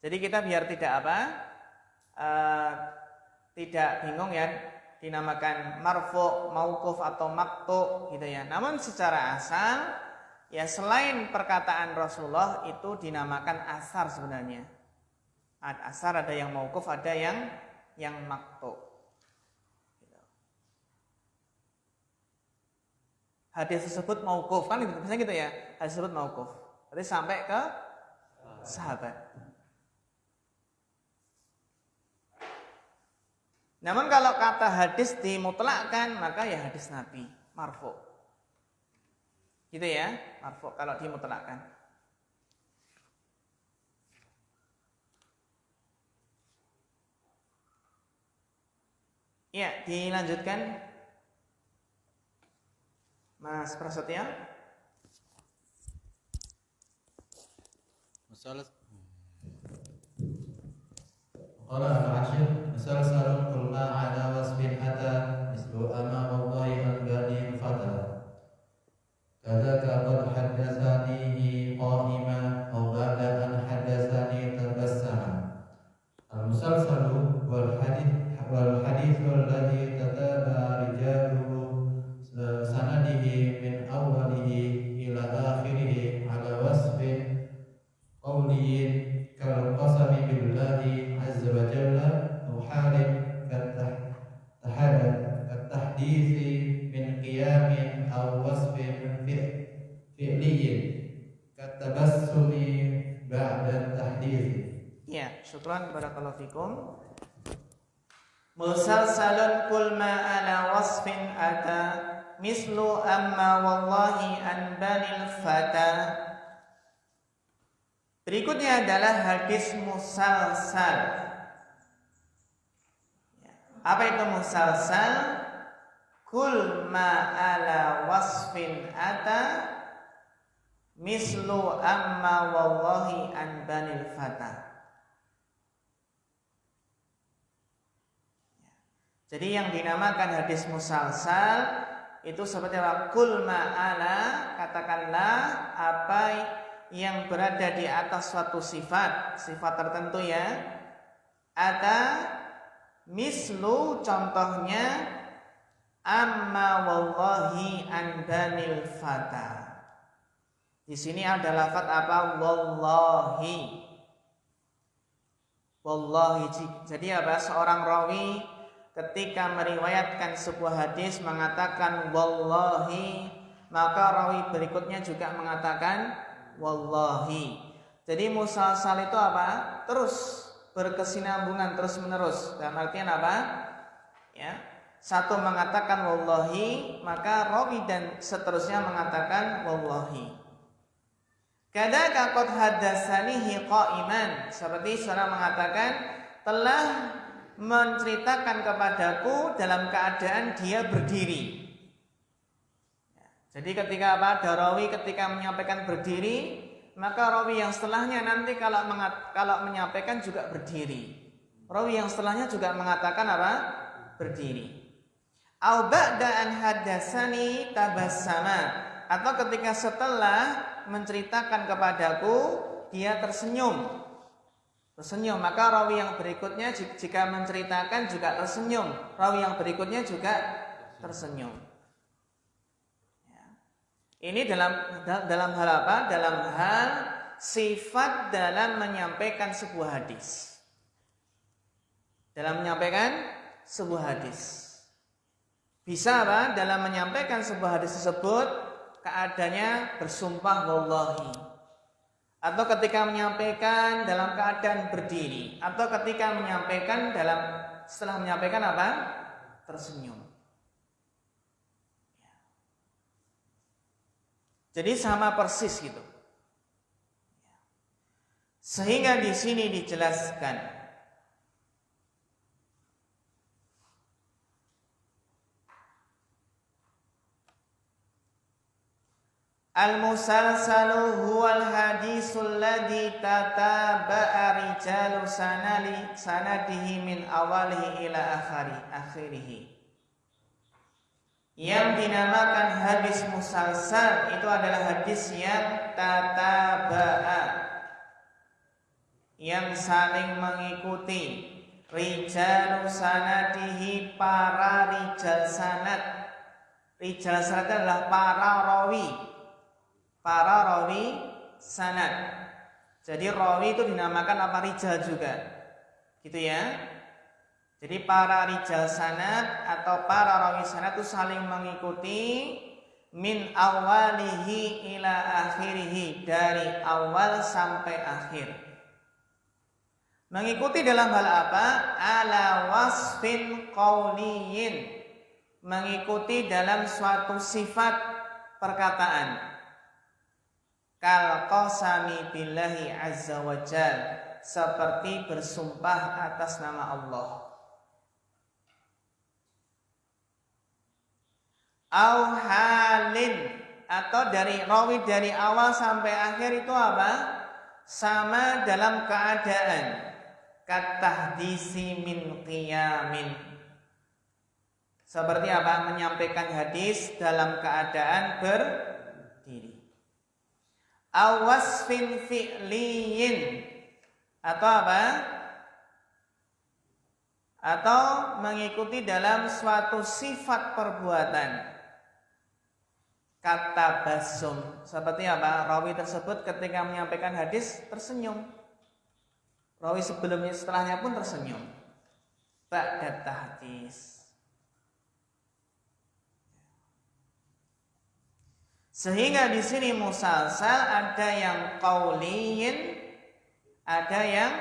Speaker 1: Jadi kita biar tidak apa? Tidak bingung ya, dinamakan marfu, mauquf atau maqtu gitu ya. Namun secara asal ya selain perkataan Rasulullah itu dinamakan asar sebenarnya. Asar ada yang mauquf, ada yang maqtu. Hadis tersebut mauquf kan biasanya gitu ya. Hadis tersebut mauquf. Berarti sampai ke sahabat. Namun kalau kata hadis dimutlakkan maka ya hadis Nabi marfu. Gitu ya, marfu kalau dimutlakkan. Ya, dilanjutkan Mas Prasetya.
Speaker 2: Masalah
Speaker 5: قال العاشر مسلسل كل ما على وصف أتى مثل أمام الله أنباني الفتى كذاك قد حدثانيه قائما أو بعد أن حدثني تبسما. المسلسل والحديث الذي تتابع رجاله سنده من أوله إلى آخره على وصف قولي كالقسم بالله عز وجل أو حال كالتحديث من قيام أو وصف فعلي كالتبسم بعد التحديث.
Speaker 1: Ya, syukran barakallahu fikum. Musalsalun kul ma ala wasfin ata mislu amma wallahi an banil fata. Berikutnya adalah hadis musalsal. Apa itu musalsal? Kul ma ala wasfin ata mislu amma wallahi an banil fata. Jadi yang dinamakan hadis musalsal itu seperti apa? Kul ma'ala, katakanlah apa yang berada di atas suatu sifat tertentu ya. Ada mislu, contohnya amma wallahi an banil fata. Di sini ada lafaz apa? Wallahi. Wallahi. Jadi apa? Seorang rawi ketika meriwayatkan sebuah hadis mengatakan wallahi, maka rawi berikutnya juga mengatakan wallahi. Jadi musalsal itu apa? Terus berkesinambungan, terus menerus. Dalam artian apa? Ya, satu mengatakan wallahi, maka rawi dan seterusnya mengatakan wallahi. Kadaka qad hadatsanihi qa'iman, seperti seorang mengatakan telah menceritakan kepadaku dalam keadaan dia berdiri. Jadi ketika apa? Rawi ketika menyampaikan berdiri, maka rawi yang setelahnya nanti kalau menyampaikan juga berdiri. Rawi yang setelahnya juga mengatakan apa? Berdiri. Au ba'da an hadatsani tabassama, atau ketika setelah menceritakan kepadaku dia tersenyum, maka rawi yang berikutnya jika menceritakan juga tersenyum, rawi yang berikutnya juga tersenyum. Ya. Ini dalam hal apa? Dalam hal sifat dalam menyampaikan sebuah hadis. Dalam menyampaikan sebuah hadis. Bisa apa? Dalam menyampaikan sebuah hadis tersebut keadaannya bersumpah wallahi. Atau ketika menyampaikan dalam keadaan berdiri, atau ketika menyampaikan setelah menyampaikan apa? Tersenyum. Jadi sama persis gitu. Sehingga di sini dijelaskan al-musalsalu huwal hadisul ladzi tataba'a rijalu sanadihi min awalihi ila akhirih. Yang dinamakan hadis musalsal itu adalah hadis yang tataba'a, yang saling mengikuti, rijalu sanadihi, para rijal sanad. Rijal sanad adalah para rawi sanad. Jadi rawi itu dinamakan apa? Rijal juga, gitu ya. Jadi para rijal sanad atau para rawi sanad itu saling mengikuti min awalihi ila akhirihi, dari awal sampai akhir. Mengikuti dalam hal apa? Ala wasfin qauliyin, mengikuti dalam suatu sifat perkataan. Kal qasami billahi azza wa jal, seperti bersumpah atas nama Allah. Au halin, atau dari rawi dari awal sampai akhir itu apa? Sama dalam keadaan. katahdisi min qiyamin. Seperti apa? Menyampaikan hadis dalam keadaan berdiri. Awasfin fi'liyin, atau apa? Atau mengikuti dalam suatu sifat perbuatan. Kata basum, seperti apa? Rawi tersebut ketika menyampaikan hadis tersenyum. Rawi sebelumnya setelahnya pun tersenyum. Ba'da tahdis. Sehingga di sini musalsal ada yang qauliyin, ada yang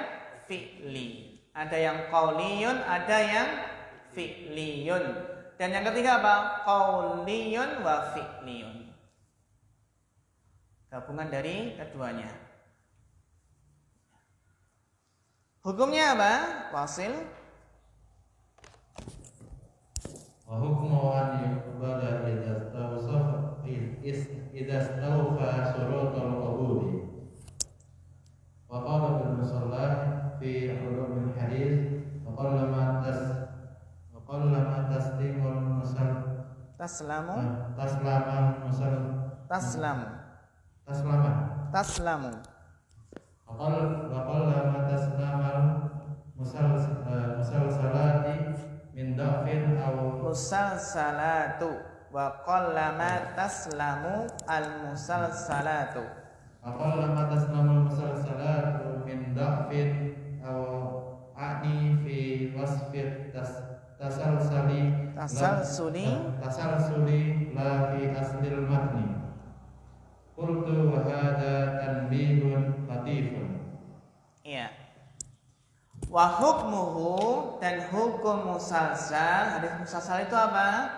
Speaker 1: fi'li. Ada yang qauliyun, ada yang fi'liyun. Dan yang ketiga apa? Qauliyun wa fi'liyun. Gabungan dari keduanya. Hukumnya apa? Wasil.
Speaker 5: Wa hukmu an yuqbala idza istawfa syurutal qabuli. Wa qala bil musallaf fi ulumil hadis wa qallama taslimul musal
Speaker 1: Taslamu.
Speaker 5: wa qallama taslamal musalsalati min da'fin aw
Speaker 1: Musalsalatu wa qallama taslamu al musalsalatu.
Speaker 5: Aqallama taslamul musalsalatu min da'fin aw a'ni fi wasfi tasalsuli la fi aslil matni. Qultu wa hadha tanbihun latifun.
Speaker 1: Iya. Wa hukmuhu, dan hukum musalsal, hadis musalsal itu apa?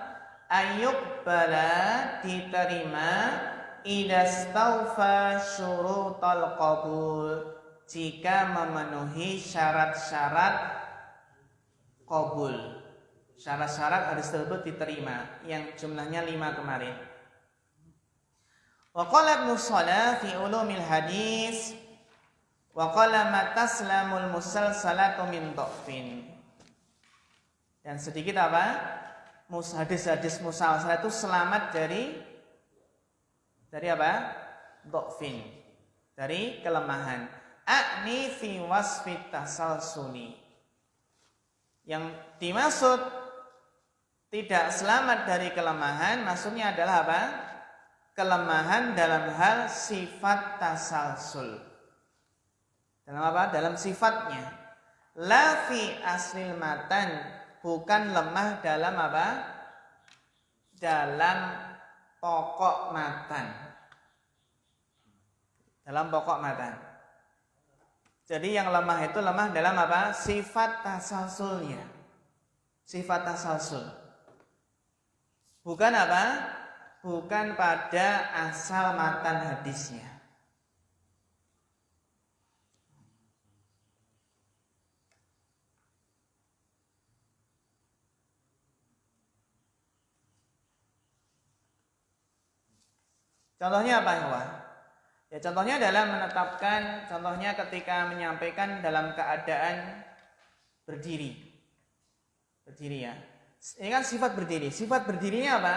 Speaker 1: Ayyuqbala, diterima, idastaufa syurutal qabul, jika memenuhi syarat-syarat qabul. Syarat-syarat hadis tersebut diterima, yang jumlahnya 5 kemarin. Wa qala Ibnu Shalah fi ulumil hadis wa qala ma taslamul musalsalatu min dhafin. Dan sedikit apa? Hadis-hadis musalsal itu selamat dari apa? Dhafin, dari kelemahan. A'ni fi wasfi tasalsuli. Yang dimaksud tidak selamat dari kelemahan, maksudnya adalah apa? Kelemahan dalam hal sifat tasalsul. Dalam apa? Dalam sifatnya. La fi aslil matan, bukan lemah dalam apa? Dalam pokok matan. Dalam pokok matan. Jadi yang lemah itu lemah dalam apa? Sifat tasalsulnya. Sifat tasalsul. Bukan apa? Bukan pada asal matan hadisnya. Contohnya apa ya? Ya, contohnya adalah menetapkan, contohnya ketika menyampaikan dalam keadaan berdiri. Berdiri ya. Ini kan sifat berdiri. Sifat berdirinya apa?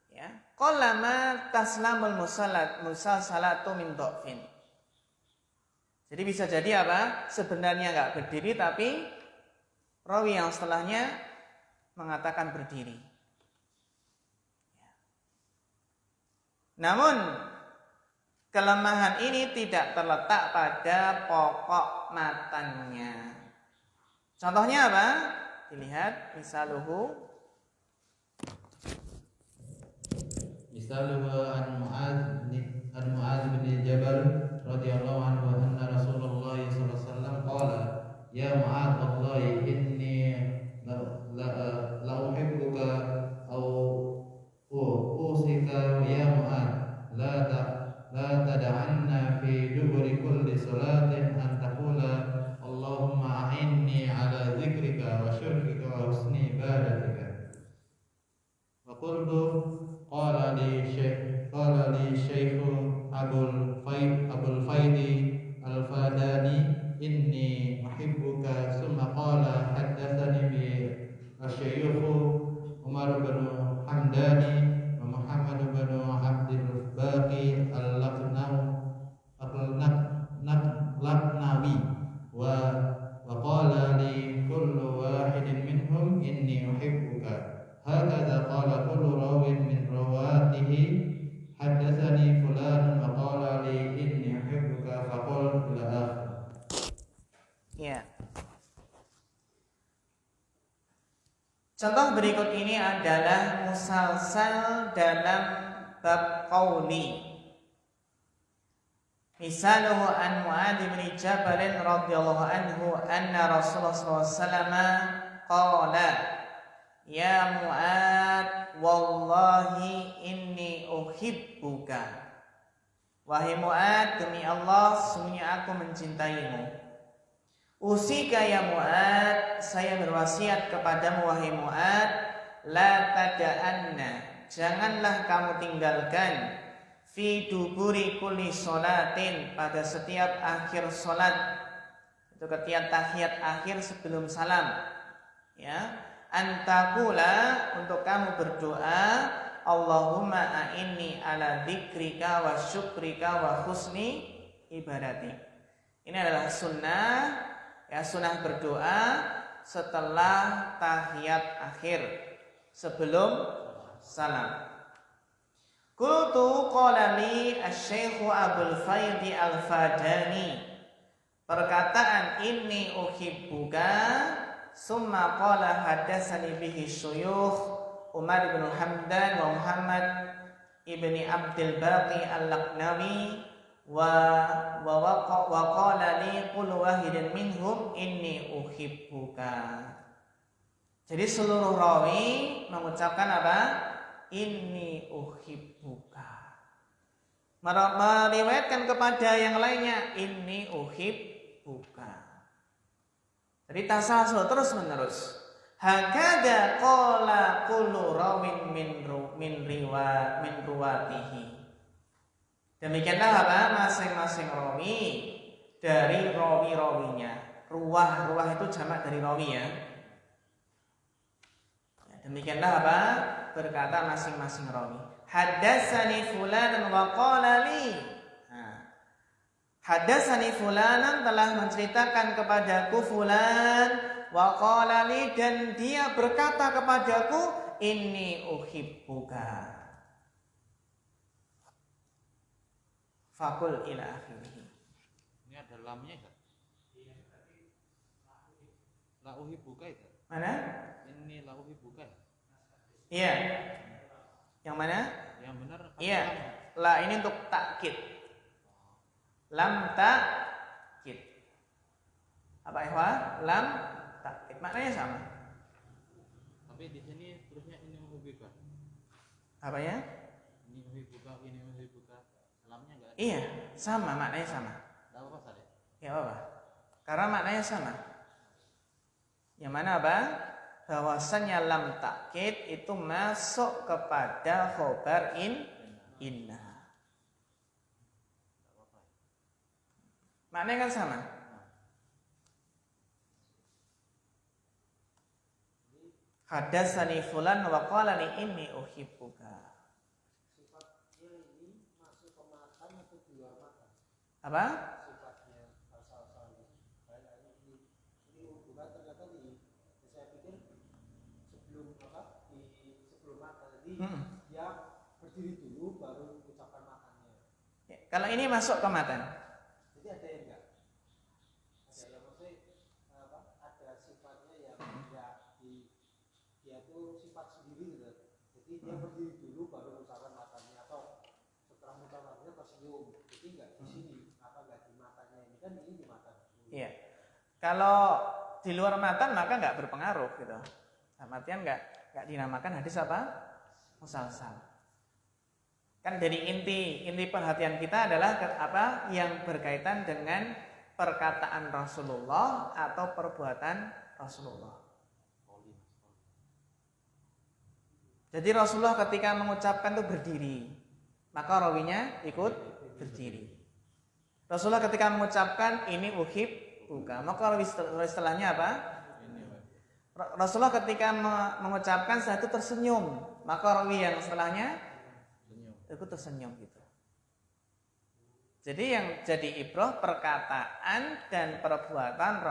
Speaker 1: Ya, qallama taslamul musalsalatu min dhafin. Jadi bisa jadi apa? Sebenarnya enggak berdiri tapi rawi yang setelahnya mengatakan berdiri. Ya. Namun kelemahan ini tidak terletak pada pokok matannya. Contohnya apa? Dilihat misaluhu.
Speaker 5: Misaluhu an Mu'adz bin Jabal radhiyallahu anhu anna Rasulullah sallallahu alaihi wasallam qala ya Mu'adz wallahi inni la uhibbuka aw usika ya Mu'adz la tad'anna fi duburi kulli salatin an taqula Allahumma a'inni ala dzikrika wa syukrika wa husni ibadatika. Wa qultu qala li Syekh Abul Faidi Al-Fadani inni uhibbu
Speaker 1: Contoh berikut ini adalah musalsal dalam bab qauli. Misaluhu an Mu'adz bin Jabal radhiyallahu anhu anna Rasulullah sallallahu alaihi wasallam qala ya Mu'adz wallahi inni uhibbuka. Wahai Mu'adz, demi Allah sungguhnya aku mencintaimu. Usika ya Mu'adz, saya berwasiat kepadamu wahai Mu'adz, la tada'anna, janganlah kamu tinggalkan fi duburi kulli sholatin, pada setiap akhir salat, itu ketika tahiyat akhir sebelum salam, ya, antakula, untuk kamu berdoa, Allahumma a'inni ala dzikrika wa syukrika wa husni ibadati. Ini adalah sunnah, ya, sunnah berdoa setelah tahiyat akhir sebelum salam. Qultu qala li asy-syaikh Abdul Faidhi Al-Fadani, perkataan inni uhibbuka, summa qala hadatsani bihi syuyukh Umar bin Hamdan wa Muhammad ibni Abdul Baqi Al-Laqnawi wa qala li qul wahidin minhum inni uhibbuka. Jadi seluruh rawi mengucapkan apa? Inni uhibbuka. Meriwayatkan kepada yang lainnya inni uhibbuka. Jadi tasalsul terus menerus. Hakada qala kullu rawin min ruwatihi. Demikianlah apa? Masing-masing rawi dari rawi-rawinya. Ruwah itu jamak dari rawi, ya. Demikianlah apa? Berkata masing-masing rawi. Haddatsani fulan wa qala li. Haddatsani fulanan, telah menceritakan kepadaku fulan, wa qala li, dan dia berkata kepadaku inni uhibbuka. Fakul ila akhirih.
Speaker 2: Ini ada lamnya enggak? La uhibbuka itu.
Speaker 1: Mana?
Speaker 2: Ini la uhibbuka.
Speaker 1: Iya. Yang mana?
Speaker 2: Yang benar.
Speaker 1: Iya. La ini untuk takkid. Lam takkid. Apa ikhwah? Lam takkid. Maknanya sama.
Speaker 2: Tapi di sini terusnya ini uhibbuka.
Speaker 1: Apa ya?
Speaker 2: Ini uhibbuka, ini uhibbuka. Lamnya enggak ada.
Speaker 1: Iya, sama, maknanya sama.
Speaker 2: Enggak apa-apa, Sare.
Speaker 1: Ya apa? Karena maknanya sama. Yang mana apa? Bahwasannya lam takkid itu masuk kepada khobar inna. Maknanya kan sama. Hadatsani fulan wa qala li inni uhibbuka.
Speaker 3: Sifatnya ini masuk ke makan atau di luar makan?
Speaker 1: Apa?
Speaker 3: Sifatnya asal-asalnya. Kayak ini bukan ternyata saya pikir sebelum makan. Jadi dia berdiri dulu baru mengucapkan makannya.
Speaker 1: Ya, kalau ini masuk ke matan.
Speaker 3: Jadi ada yang enggak? Ada yang maksudnya ada sifatnya yang dia tuh sifat sendiri gitu. Jadi dia berdiri dulu baru mengucapkan makannya, atau setelah mengucapkan makannya tersenyum. Jadi enggak di sini, enggak di matanya ini, kan ini di mata.
Speaker 1: Iya. Kalau di luar matan maka nggak berpengaruh gitu. Dalam artian nggak dinamakan hadis apa? Musalsal. Kan dari inti perhatian kita adalah apa yang berkaitan dengan perkataan Rasulullah atau perbuatan Rasulullah. Jadi Rasulullah ketika mengucapkan itu berdiri, maka rawinya ikut berdiri. Rasulullah ketika mengucapkan ini uhibbuka, maka rawi setelahnya apa? Rasulullah ketika mengucapkan setelah itu tersenyum, maka rawi yang setelahnya ikut tersenyum gitu. Jadi yang jadi ibrah perkataan dan perbuatan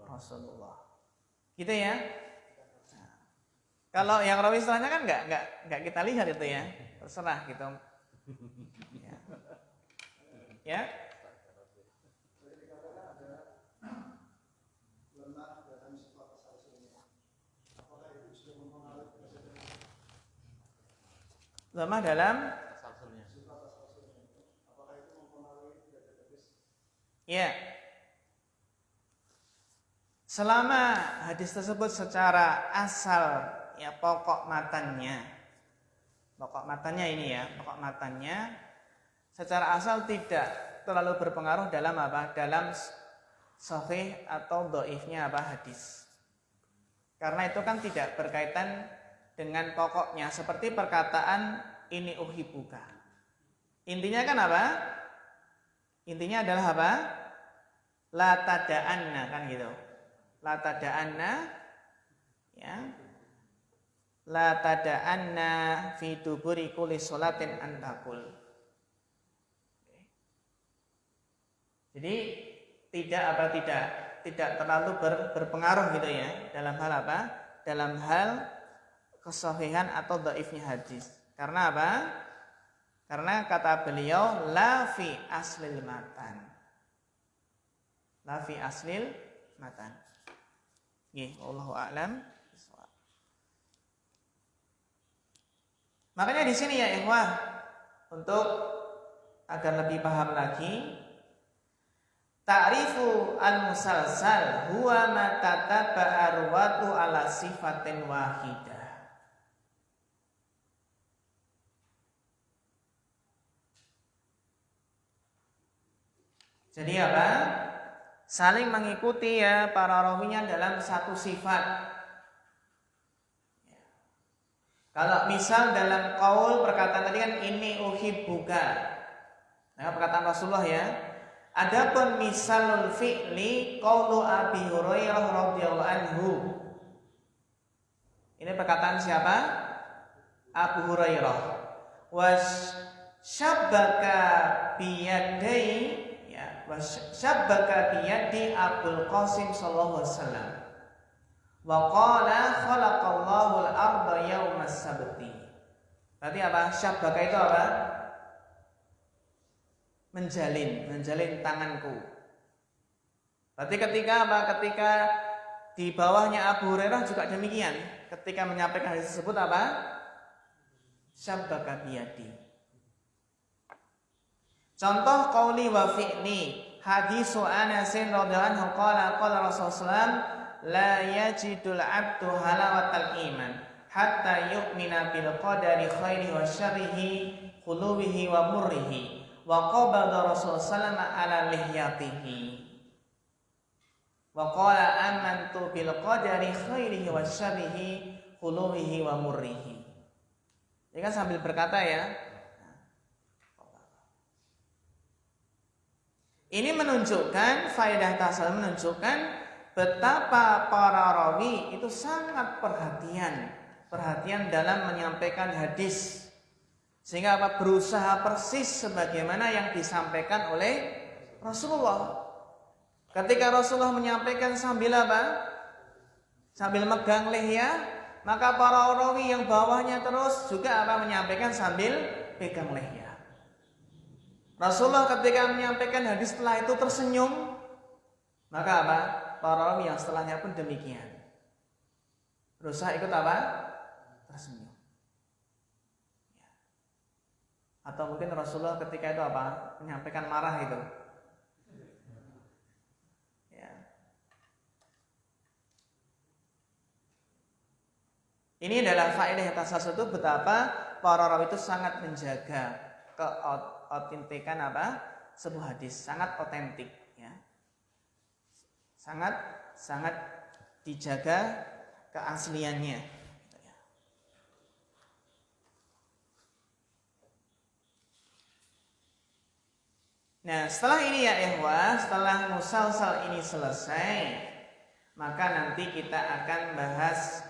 Speaker 1: Rasulullah. Gitu ya. Nah, kalau yang rawi setelahnya kan enggak kita lihat itu ya. Terserah gitu. Ya.
Speaker 4: lemah dalam sifat asal-usulnya. Apakah itu
Speaker 1: Lemah dalam
Speaker 2: Tasalsulnya.
Speaker 1: ya. Selama hadis tersebut secara asal ya pokok matannya ini ya, pokok matannya secara asal tidak terlalu berpengaruh dalam apa? Dalam sahih atau dhaifnya apa hadis. Karena itu kan tidak berkaitan dengan pokoknya, seperti perkataan ini uhibbuka. Intinya kan apa? Intinya adalah apa? La tada'anna kan gitu. La tada'anna ya. La tada'anna fi duburi kulli sholatin antakul. Jadi tidak terlalu berpengaruh gitu ya dalam hal apa? Dalam hal kesahihan atau dhaifnya hadis. Karena apa? Karena kata beliau la fi aslil matan. La fi aslil matan. Nggih, wallahu a'lam. Makanya di sini ya ikhwah, untuk agar lebih paham lagi, ta'rifu al-musalsal huwa ma tataba'a ruwatu ala sifatin wahidah. Jadi apa? Saling mengikuti ya para rawinya dalam satu sifat. Kalau misal dalam qaul perkataan tadi kan ini uhibbuka. Nah, perkataan Rasulullah ya. Adapun misalul fi'li qaulu Abi Hurairah radhiyallahu anhu. Ini perkataan siapa? Abu Hurairah. Wasyabbaka biyadai ya, wasyabbaka biyadi Abdul Qasim sallallahu alaihi wasallam. Wa qala khalaqallahu al-arda yaumas sabti. Berarti apa? Syabbaka itu apa? Menjalin tanganku. Berarti ketika apa? Ketika di bawahnya Abu Hurairah juga demikian. Ketika menyampaikan hadis tersebut apa? Syabbaka biyadi. Contoh qauli wa fi'li. Hadisu Anas radhiyallahu anhu qala Rasulullah la yajidul abdu halawatal iman hatta yu'mina bil qadari khairihi wa syarrihi khuluwihi wa murrihi wa qabada Rasulullah sallallahu ala lihyatihi wa qala amantu bil qadari khairihi wa syarrihi khuluwihi wa murrihi. Ini kan sambil berkata ya. Ini menunjukkan faedah tasawuf, menunjukkan betapa para rawi itu sangat perhatian dalam menyampaikan hadis, sehingga apa? Berusaha persis sebagaimana yang disampaikan oleh Rasulullah. Ketika Rasulullah menyampaikan sambil apa? Sambil megang lihya, maka para rawi yang bawahnya terus juga apa? Menyampaikan sambil pegang lihya. Rasulullah ketika menyampaikan hadis setelah itu tersenyum, maka apa? Para rawi yang setelahnya pun demikian. Berusaha ikut apa? Tersenyum. Ya. Atau mungkin Rasulullah ketika itu apa? Menyampaikan marah itu. Ya. Ini adalah faedah tasawuf itu betapa para rawi itu sangat menjaga keautentikan apa? Sebuah hadis, sangat otentik ya. Sangat dijaga keasliannya. Nah, setelah ini ya ikhwah, setelah musalsal ini selesai, maka nanti kita akan bahas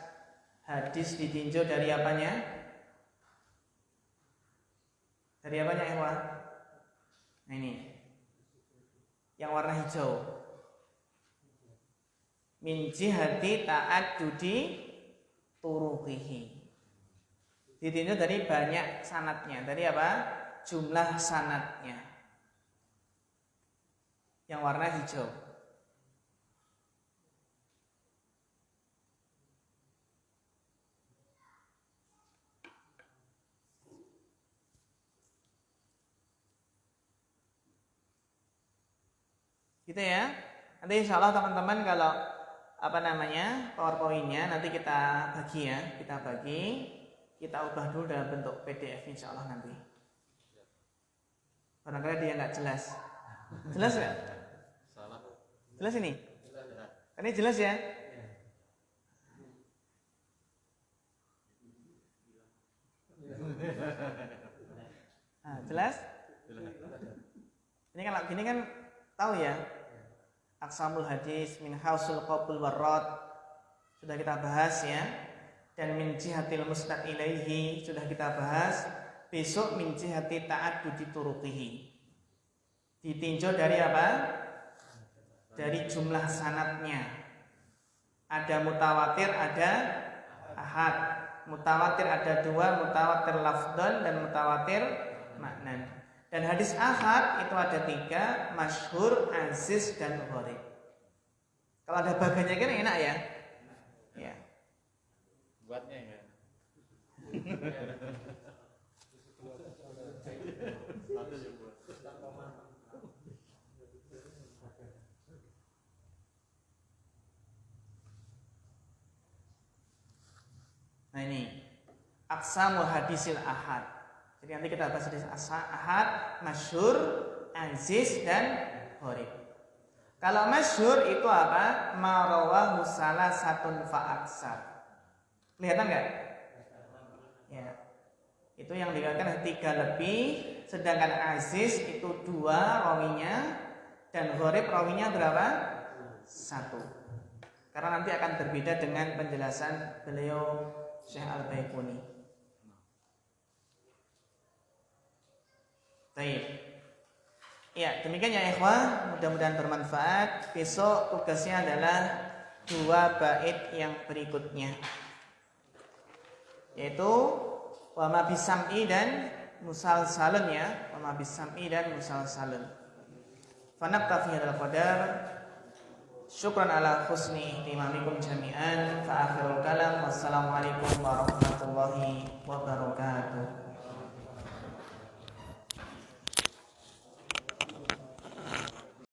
Speaker 1: hadis ditinjau dari apanya? Dari apanya ikhwah? Nah ini, yang warna hijau. Min jihati ta'addudi turuqihi. Ditinjau dari banyak sanadnya. Dari apa? Jumlah sanadnya. Yang warna hijau. Gitu ya. Nanti insya Allah teman-teman kalau PowerPoint-nya nanti kita bagi ya, kita ubah dulu dalam bentuk PDF insya Allah nanti. Barangkali dia nggak jelas. Jelas nggak?
Speaker 2: Salah.
Speaker 1: Jelas ini? Ini jelas ya? Nah, jelas? Ini kalau gini kan tahu ya. Aqsamul hadis min hausul qabul warad sudah kita bahas ya. Dan min jihatil musnad ilaihi sudah kita bahas. Besok min jihati ta'addudi turuqihi. Ditinjau dari apa? Dari jumlah sanadnya. Ada mutawatir, ada ahad. Mutawatir ada dua, mutawatir lafdhan dan mutawatir maknan. Dan hadis ahad itu ada tiga, masyhur, aziz, dan gharib. Kalau ada bagiannya kan enak ya. Ya.
Speaker 2: Buatnya enggak. Satu yang buat.
Speaker 1: Nah ini aqsamul hadisil ahad. Jadi nanti kita bahas hadis ahad, masyhur, aziz, dan gharib. Kalau masyhur itu apa? Ma rawahu salasatun fa aksar. Kelihatan nggak? Ya. Itu yang dikatakan 3 lebih, sedangkan aziz itu 2 rawinya dan gharib rawinya berapa? 1. Karena nanti akan berbeda dengan penjelasan beliau Syekh Al-Baiquni. Baik. Ya, demikian ya ikhwah, mudah-mudahan bermanfaat. Besok tugasnya adalah 2 bait yang berikutnya. Yaitu wa ma bisam'i dan musalsalun ya, wa ma bisam'i dan musalsalun. Fa naktafi hadzal qadar. Syukran ala husni ihtimamikum jami'an. Fa akhirul kalam. Wassalamualaikum warahmatullahi wabarakatuh.